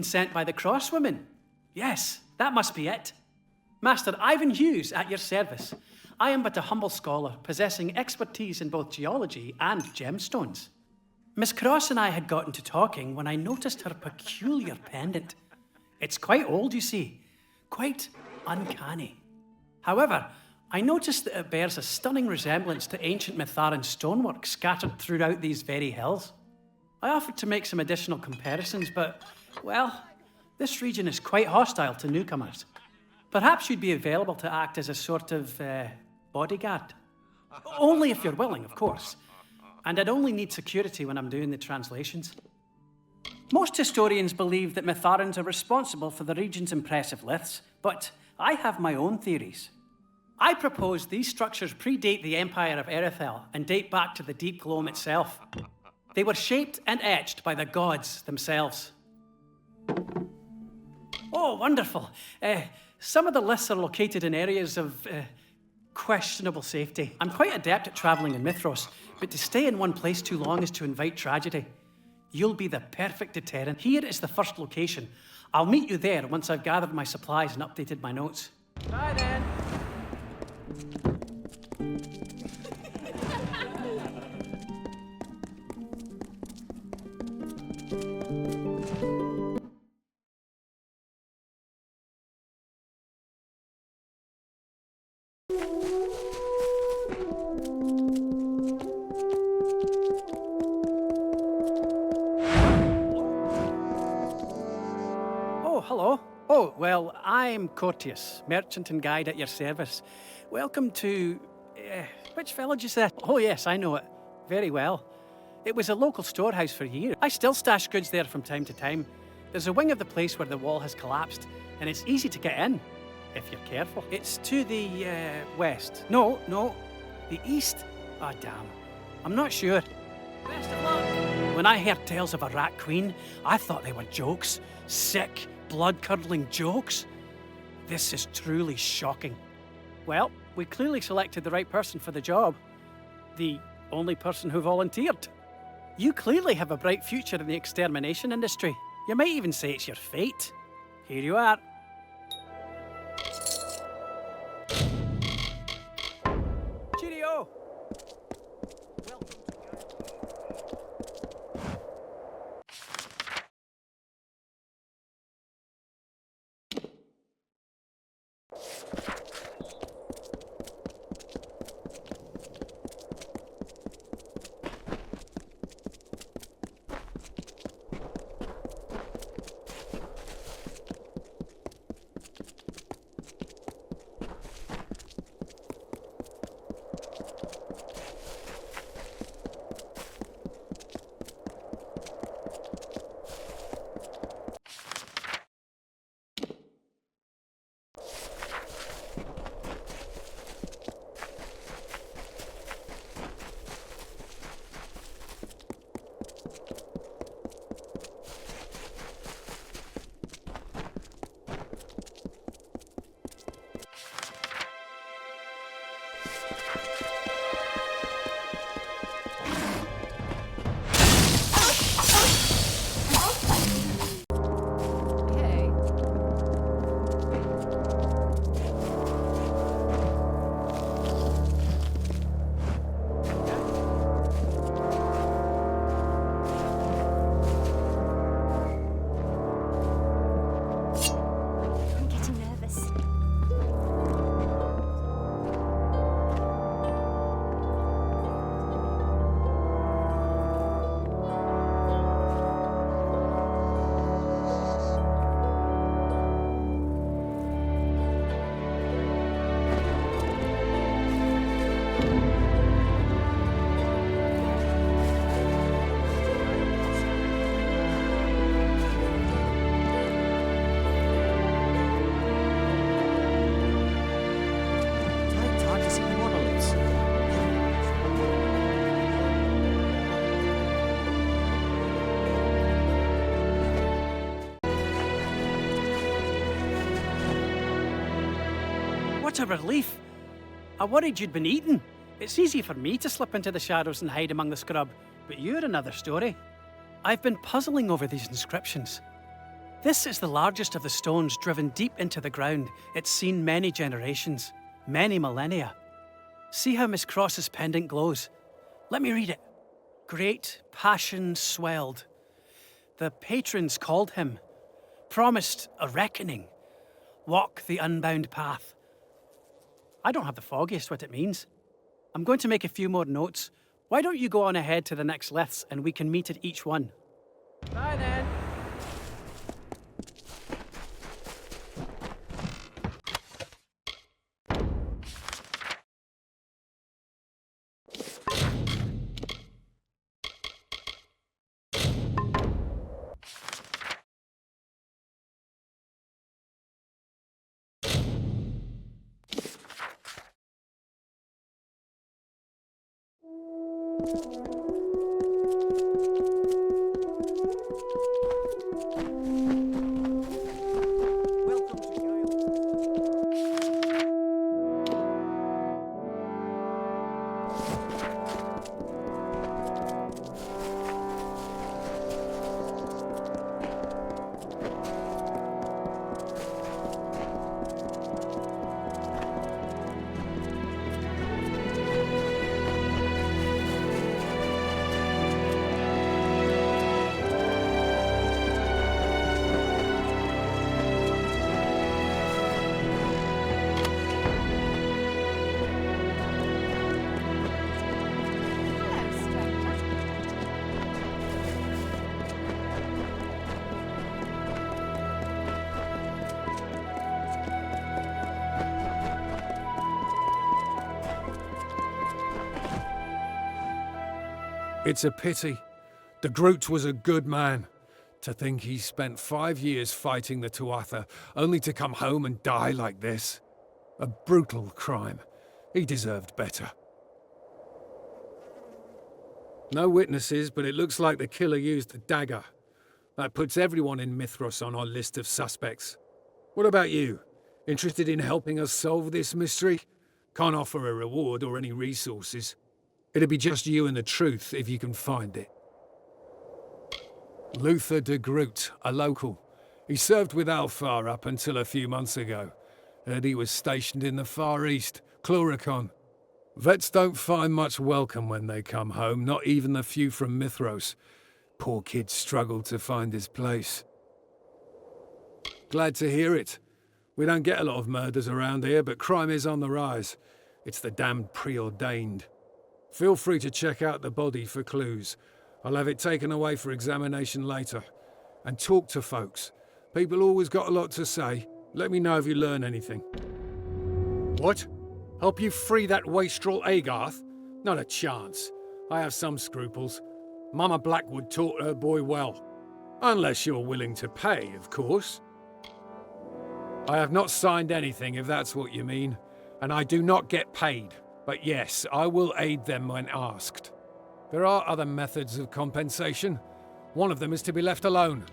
S12: Sent by the Crosswoman. Yes, that must be it. Master Ivan Hughes at your service. I am but a humble scholar, possessing expertise in both geology and gemstones. Miss Cross and I had gotten to talking when I noticed her peculiar pendant. It's quite old, you see. Quite uncanny. However, I noticed that it bears a stunning resemblance to ancient Mitharan stonework scattered throughout these very hills. I offered to make some additional comparisons, but, well, this region is quite hostile to newcomers. Perhaps you'd be available to act as a sort of bodyguard. Only if you're willing, of course. And I'd only need security when I'm doing the translations. Most historians believe that Mitharans are responsible for the region's impressive liths, but I have my own theories. I propose these structures predate the Empire of Erethel and date back to the Deep Gloam itself. They were shaped and etched by the gods themselves. Oh, wonderful. Some of the liths are located in areas of questionable safety. I'm quite adept at travelling in Mithros, but to stay in one place too long is to invite tragedy. You'll be the perfect deterrent. Here is the first location. I'll meet you there once I've gathered my supplies and updated my notes. Bye then. Oh, hello. Oh, well, I'm Cortius, merchant and guide at your service. Welcome to... which village is that? Oh, yes, I know it. Very well. It was a local storehouse for years. I still stash goods there from time to time. There's a wing of the place where the wall has collapsed, and it's easy to get in, if you're careful. It's to the west. No, the east. Ah, damn. I'm not sure. Best of luck. When I heard tales of a rat queen, I thought they were jokes. Sick, blood-curdling jokes. This is truly shocking. Well, we clearly selected the right person for the job. The only person who volunteered. You clearly have a bright future in the extermination industry. You might even say it's your fate. Here you are. Cheerio! What a relief. I worried you'd been eaten. It's easy for me to slip into the shadows and hide among the scrub, but you're another story. I've been puzzling over these inscriptions. This is the largest of the stones driven deep into the ground. It's seen many generations, many millennia. See how Miss Cross's pendant glows. Let me read it. Great passion swelled. The patrons called him, promised a reckoning. Walk the unbound path. I don't have the foggiest what it means. I'm going to make a few more notes. Why don't you go on ahead to the next liths and we can meet at each one? Bye then.
S5: It's a pity. The Groot was a good man. To think he spent 5 years fighting the Tuatha, only to come home and die like this. A brutal crime. He deserved better. No witnesses, but it looks like the killer used a dagger. That puts everyone in Mithros on our list of suspects. What about you? Interested in helping us solve this mystery? Can't offer a reward or any resources. It'll be just you and the truth if you can find it. Luther de Groot, a local. He served with Alfar up until a few months ago. Heard he was stationed in the Far East, Chloricon. Vets don't find much welcome when they come home, not even the few from Mithros. Poor kid struggled to find his place. Glad to hear it. We don't get a lot of murders around here, but crime is on the rise. It's the damned preordained. Feel free to check out the body for clues. I'll have it taken away for examination later. And talk to folks. People always got a lot to say. Let me know if you learn anything. What? Help you free that wastrel Agarth? Not a chance. I have some scruples. Mama Blackwood taught her boy well. Unless you're willing to pay, of course. I have not signed anything, if that's what you mean. And I do not get paid. But yes, I will aid them when asked. There are other methods of compensation. One of them is to be left alone.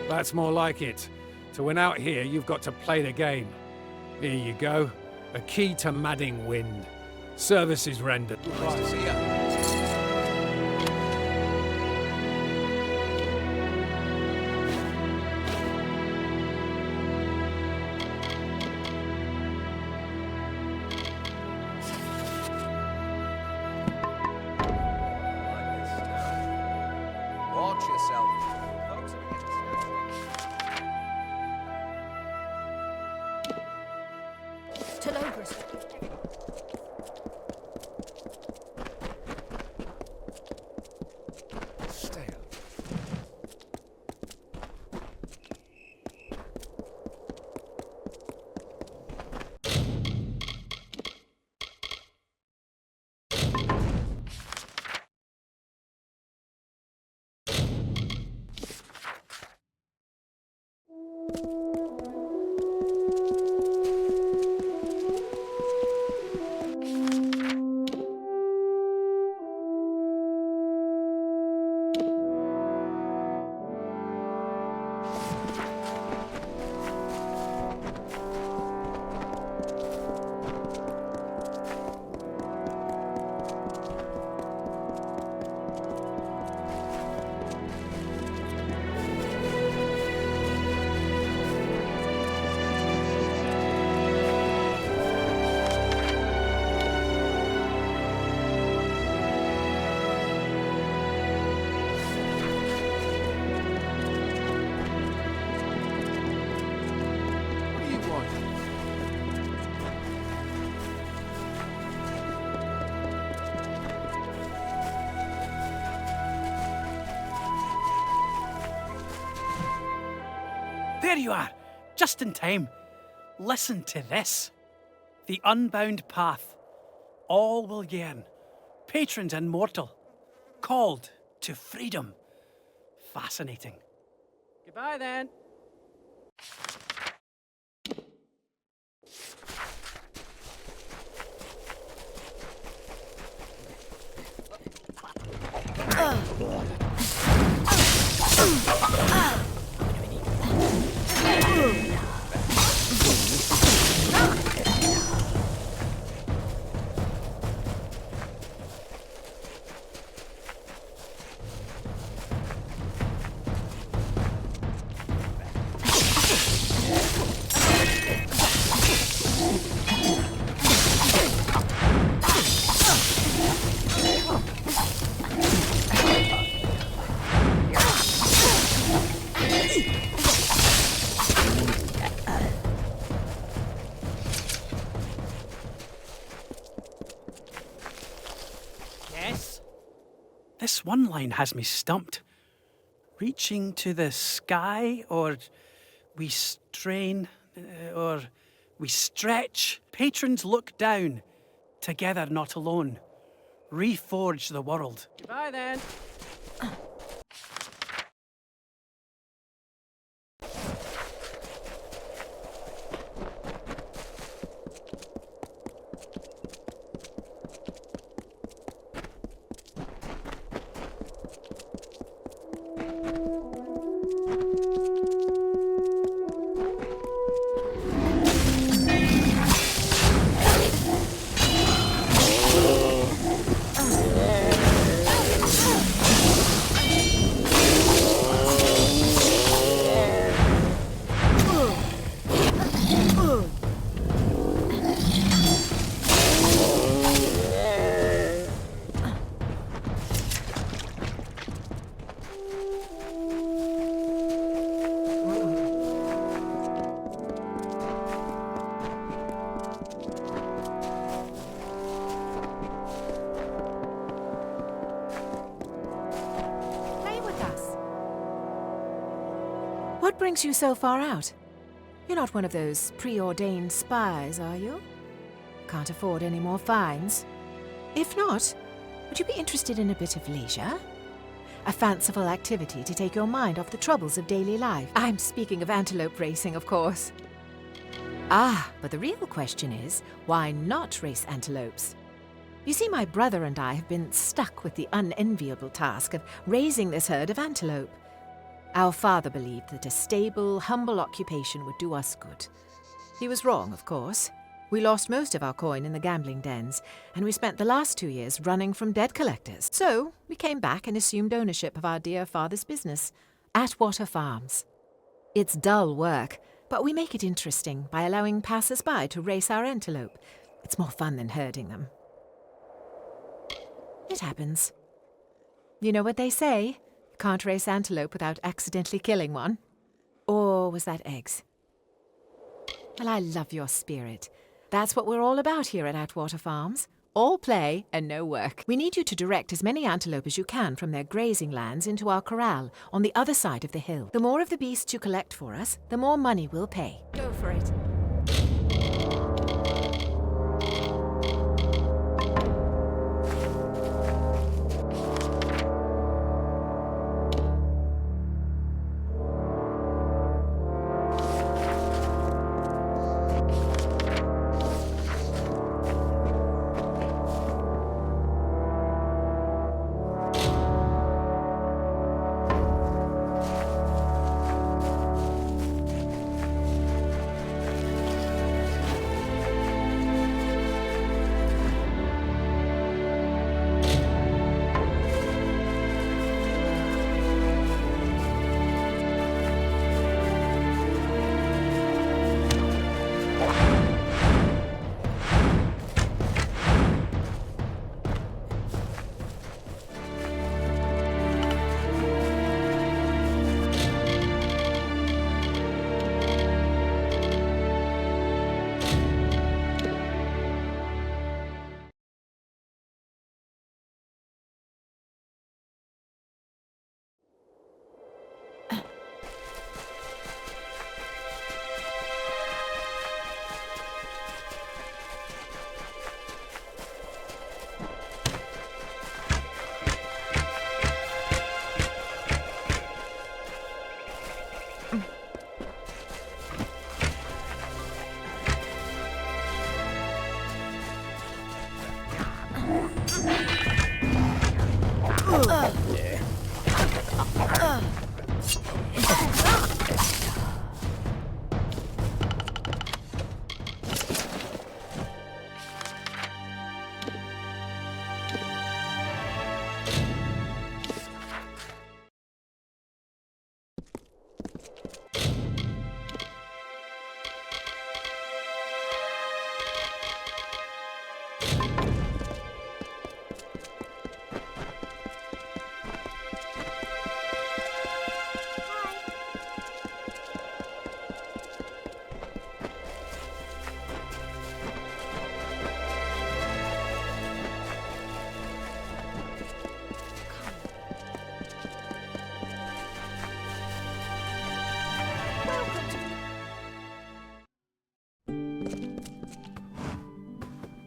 S5: That's more like it. To win out here, you've got to play the game. Here you go. A key to Madding Wind. Services rendered.
S9: Nice to see ya. Watch yourself. Folks are
S1: To Logres.
S12: There you are, just in time. Listen to this. The unbound path. All will yearn. Patrons immortal. Called to freedom. Fascinating. Goodbye then. This one line has me stumped. Reaching to the sky, or we strain, or we stretch. Patrons look down, together not alone. Reforge the world. Goodbye then.
S3: What brings you so far out? You're not one of those preordained spies, are you? Can't afford any more fines. If not, would you be interested in a bit of leisure? A fanciful activity to take your mind off the troubles of daily life. I'm speaking of antelope racing, of course. Ah, but the real question is, why not race antelopes? You see, my brother and I have been stuck with the unenviable task of raising this herd of antelope. Our father believed that a stable, humble occupation would do us good. He was wrong, of course. We lost most of our coin in the gambling dens, and we spent the last 2 years running from debt collectors. So we came back and assumed ownership of our dear father's business, Atwater Farms. It's dull work, but we make it interesting by allowing passers-by to race our antelope. It's more fun than herding them. It happens. You know what they say? You can't race antelope without accidentally killing one. Or was that eggs? Well, I love your spirit. That's what we're all about here at Atwater Farms. All play and no work. We need you to direct as many antelope as you can from their grazing lands into our corral on the other side of the hill. The more of the beasts you collect for us, the more money we'll pay. Go for it.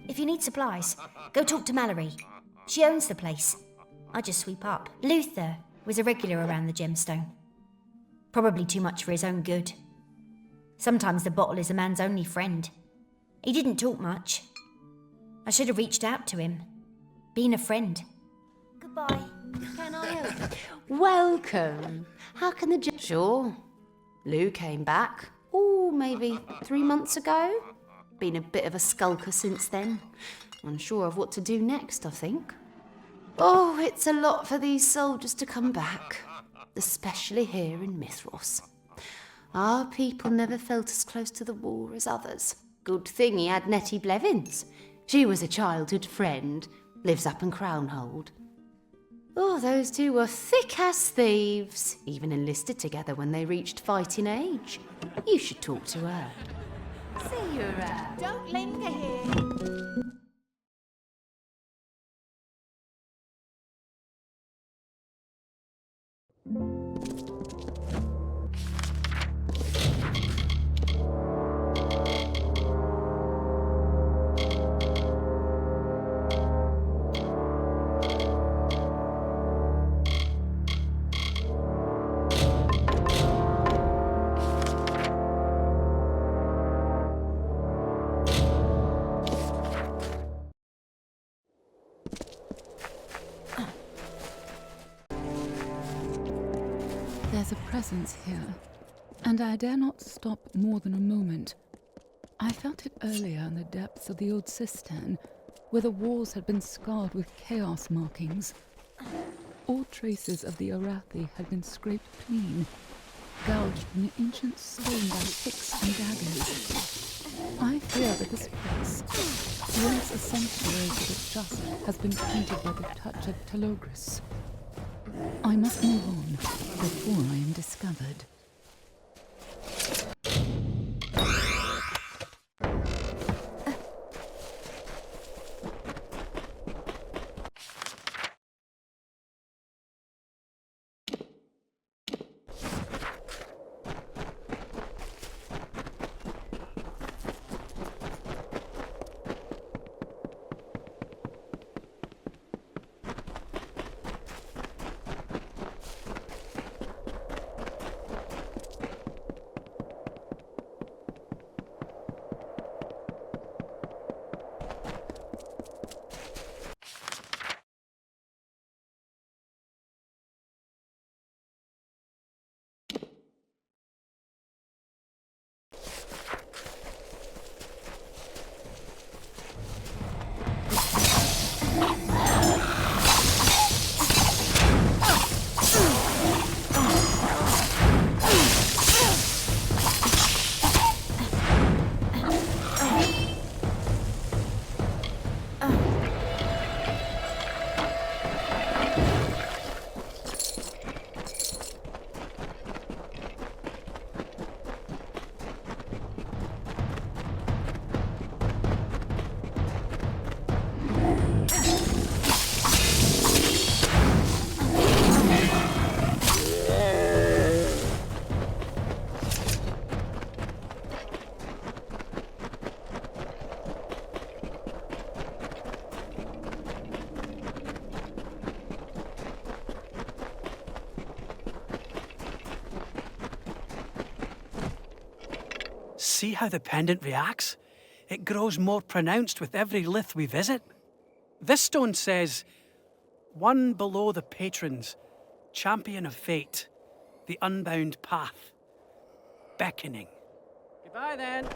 S1: If you need supplies, go talk to Mallory. She owns the place. I just sweep up. Luther was a regular around the gemstone. Probably too much for his own good. Sometimes the bottle is a man's only friend. He didn't talk much. I should have reached out to him. Been a friend. Goodbye. Can I help?
S13: Welcome. How can the Sure. Lou came back. Oh, maybe 3 months ago. Been a bit of a skulker since then. Unsure of what to do next, I think. Oh, it's a lot for these soldiers to come back. Especially here in Mithros. Our people never felt as close to the war as others. Good thing he had Nettie Blevins. She was a childhood friend. Lives up in Crownhold. Oh, those two were thick as thieves. Even enlisted together when they reached fighting age. You should talk to her. See you around.
S3: Don't linger here.
S15: presence here, and I dare not stop more than a moment. I felt it earlier in the depths of the old cistern, where the walls had been scarred with chaos markings. All traces of the Arathi had been scraped clean, gouged in the ancient stone by picks and daggers. I fear that this place, once a sanctuary to the just, has been tainted by the touch of Telogris. I must move on before I am discovered.
S12: See how the pendant reacts? It grows more pronounced with every lith we visit. This stone says, "One below the patrons, champion of fate, the unbound path, beckoning." Goodbye then.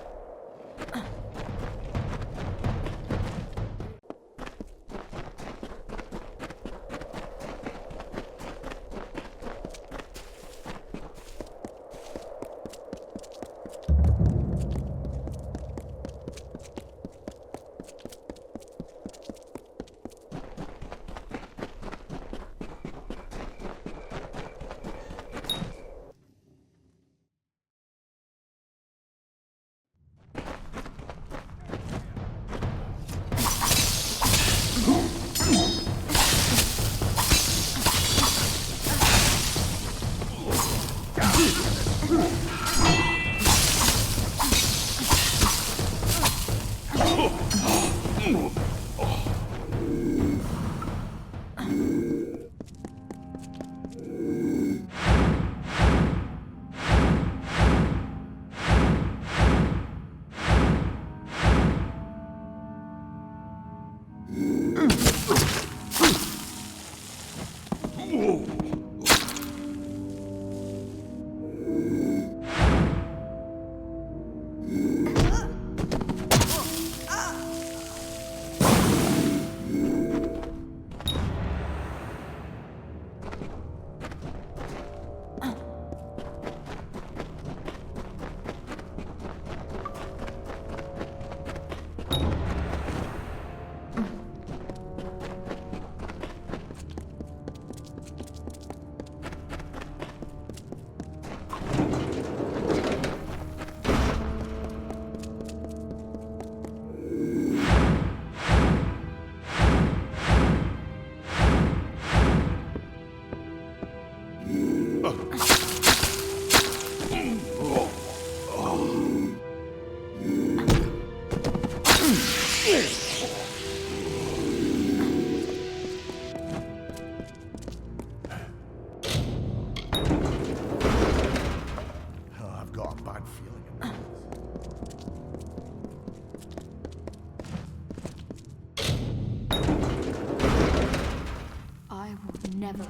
S4: Never.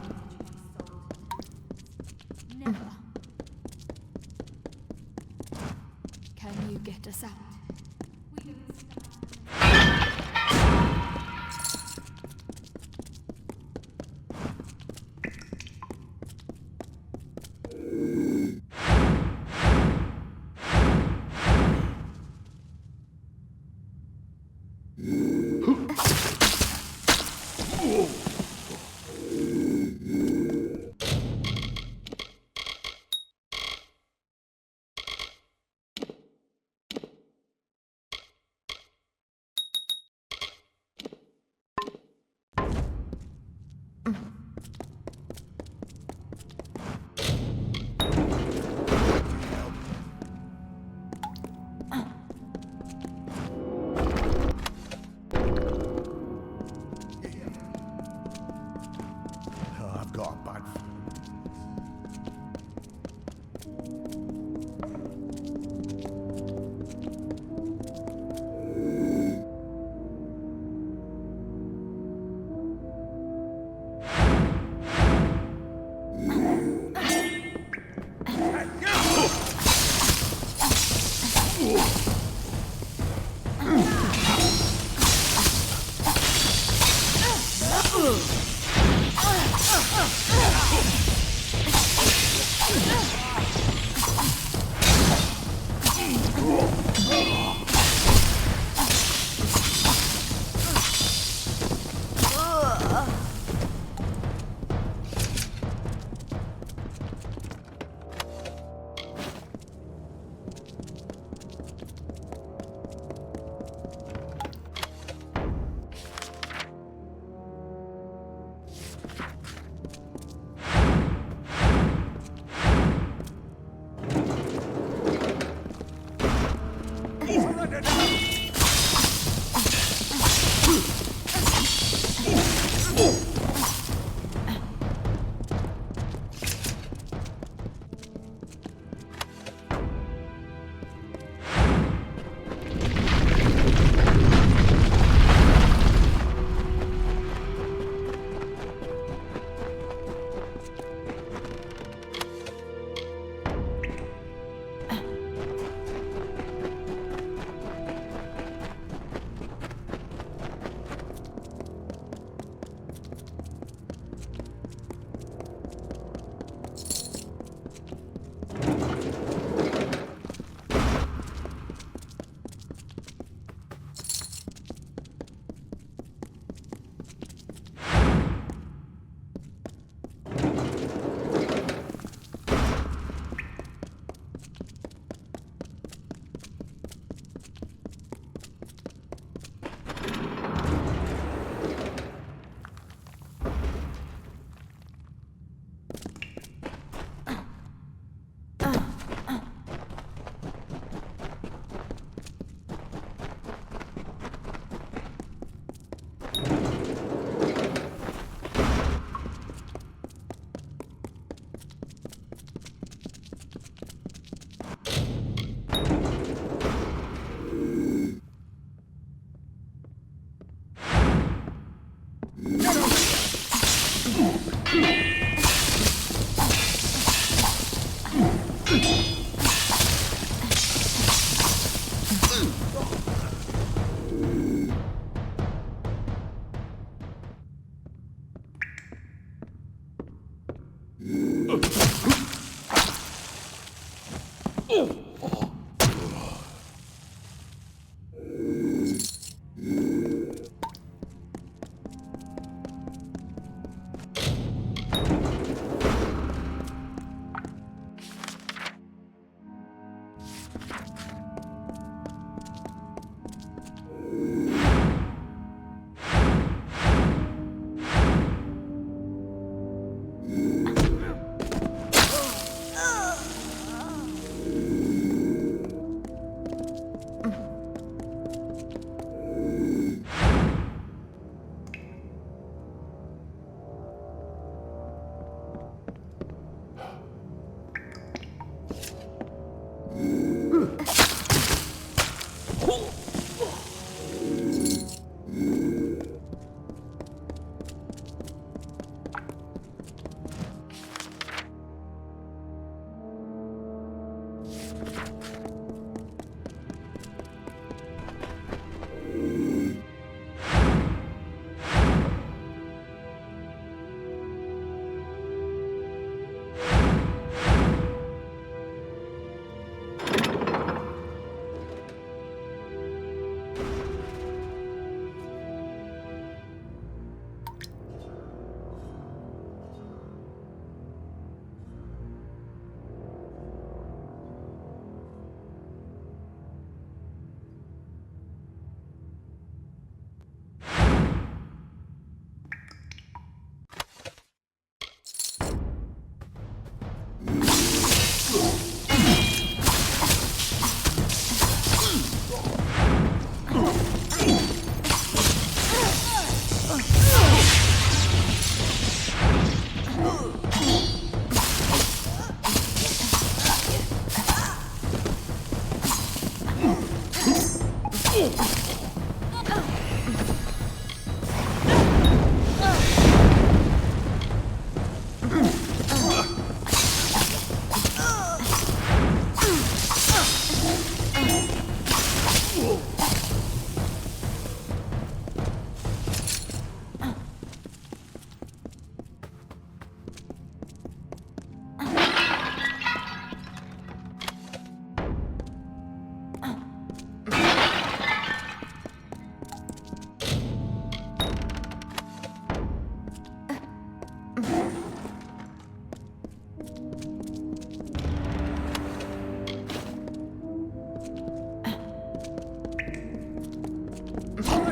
S4: Never. us out.
S14: I've got a bad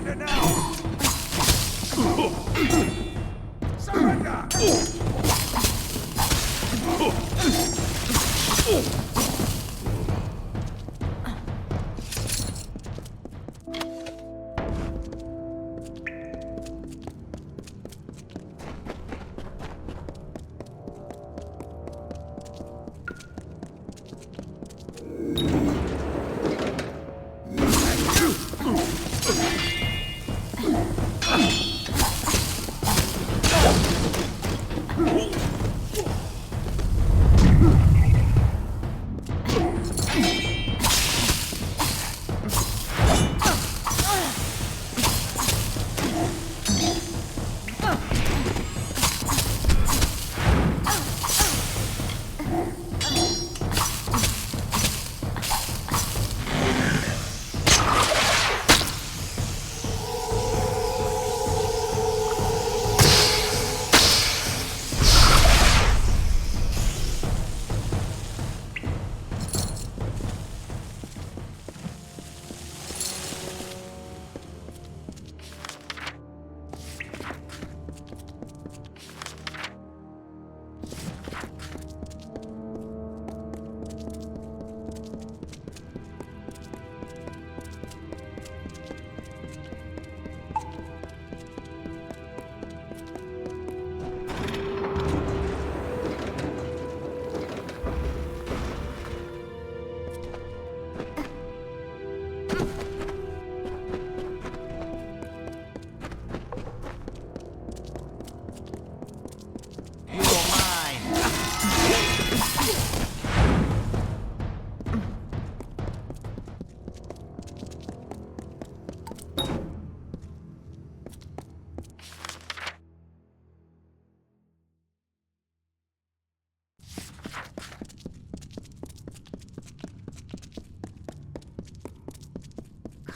S7: Surrender now! Surrender!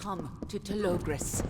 S3: Come to Telogris.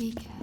S4: Be careful.